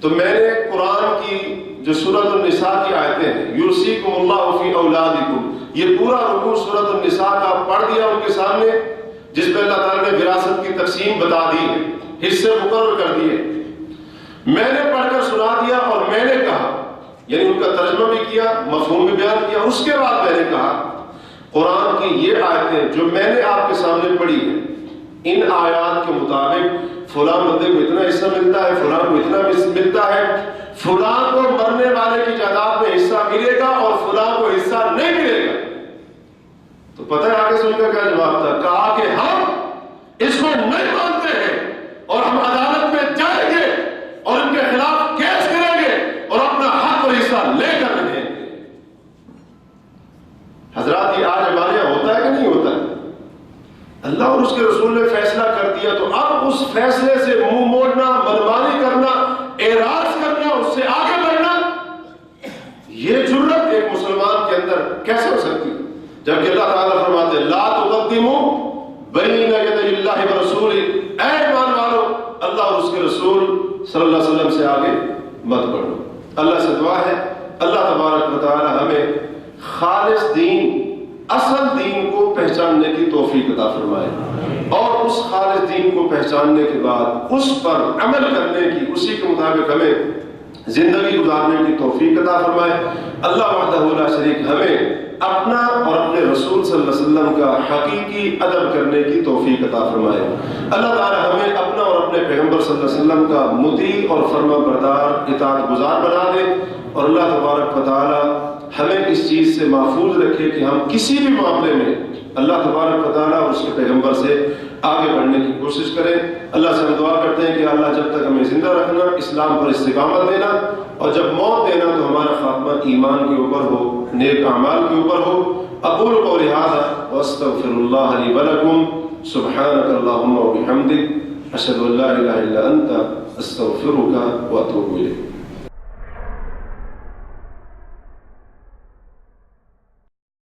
تو میں نے قرآن کی جو سورۃ النساء کی آیتیں ہیں، یوصیکم اللہ فی اولادکم، یہ پورا رکوع سورۃ النساء کا پڑھ دیا ان کے سامنے، جس میں اللہ تعالیٰ نے وراثت کی تقسیم بتا دی ہے، حصے مقرر کر دیے. میں نے پڑھ کر سنا دیا اور میں نے کہا، یعنی ان کا ترجمہ بھی کیا، مفہوم بھی بیان کیا. اس کے بعد میں نے کہا قرآن کی یہ آیتیں جو میں نے آپ کے سامنے پڑھی ہیں، ان آیات کے مطابق فلاں بندے کو اتنا حصہ ملتا ہے، فلاں کو اتنا ملتا ہے، فلاں کو مرنے والے کی جائیداد میں حصہ ملے گا اور فلاں کو حصہ نہیں ملے گا. تو پتہ ہے آگے سن کا کیا جواب تھا؟ کہا کہ ہم اس کو نہیں مانتے ہیں اور ہم عدالت میں جائیں گے اور ان کے خلاف کیس کریں گے اور اپنا حق اور حصہ لے کر رہیں گے. حضرات یہ آج ہمارے یہاں ہوتا ہے کہ نہیں ہوتا ہے؟ اللہ اور اس کے رسول نے فیصلہ کر دیا تو اب اس فیصلے سے منہ موڑنا، منمانی کرنا، اعراض کرنا، اس سے آگے بڑھنا، یہ جرت ایک مسلمان کے اندر کیسے ہو سکتی ہے؟ جبکہ اللہ تعالیٰ فرماتے ہیں لا تقدموا بین یدی اللہ ورسولہ، اے ایمان والو اللہ اور اس کے رسول صلی اللہ علیہ وسلم سے آگے مت بڑھو. اللہ سے دعا ہے اللہ تبارک و تعالی ہمیں خالص دین، اصل دین کو پہچاننے کی توفیق عطا فرمائے اور اس خالص دین کو پہچاننے کے بعد اس پر عمل کرنے کی، اسی کے مطابق ہمیں زندگی گزارنے کی توفیق عطا فرمائے. اللہ وحدہ لا شریک ہمیں اپنا اور اپنے رسول صلی اللہ علیہ وسلم کا حقیقی ادب کرنے کی توفیق عطا فرمائے. اللہ تعالی ہمیں اپنا اور اپنے پیغمبر صلی اللہ علیہ وسلم کا مطیع اور فرما بردار، اطاعت گزار بنا دے اور اللہ تبارک و تعالی ہمیں اس چیز سے محفوظ رکھے کہ ہم کسی بھی معاملے میں اللہ تبارک و تعالیٰ اور اس کے پیغمبر سے آگے بڑھنے کی کوشش کریں. اللہ سے ہم دعا کرتے ہیں کہ اللہ جب تک ہمیں زندہ رکھنا، اسلام پر استقامت دینا، اور جب موت دینا تو ہمارا خاتمہ ایمان کے اوپر ہو، نیک اعمال کے اوپر ہو. اقول قولی ھذا واستغفر اللہ لی ولکم سبحانک اللہم وبحمدک اشہد ان لا الہ الا انت استغفرک واتوب الیک.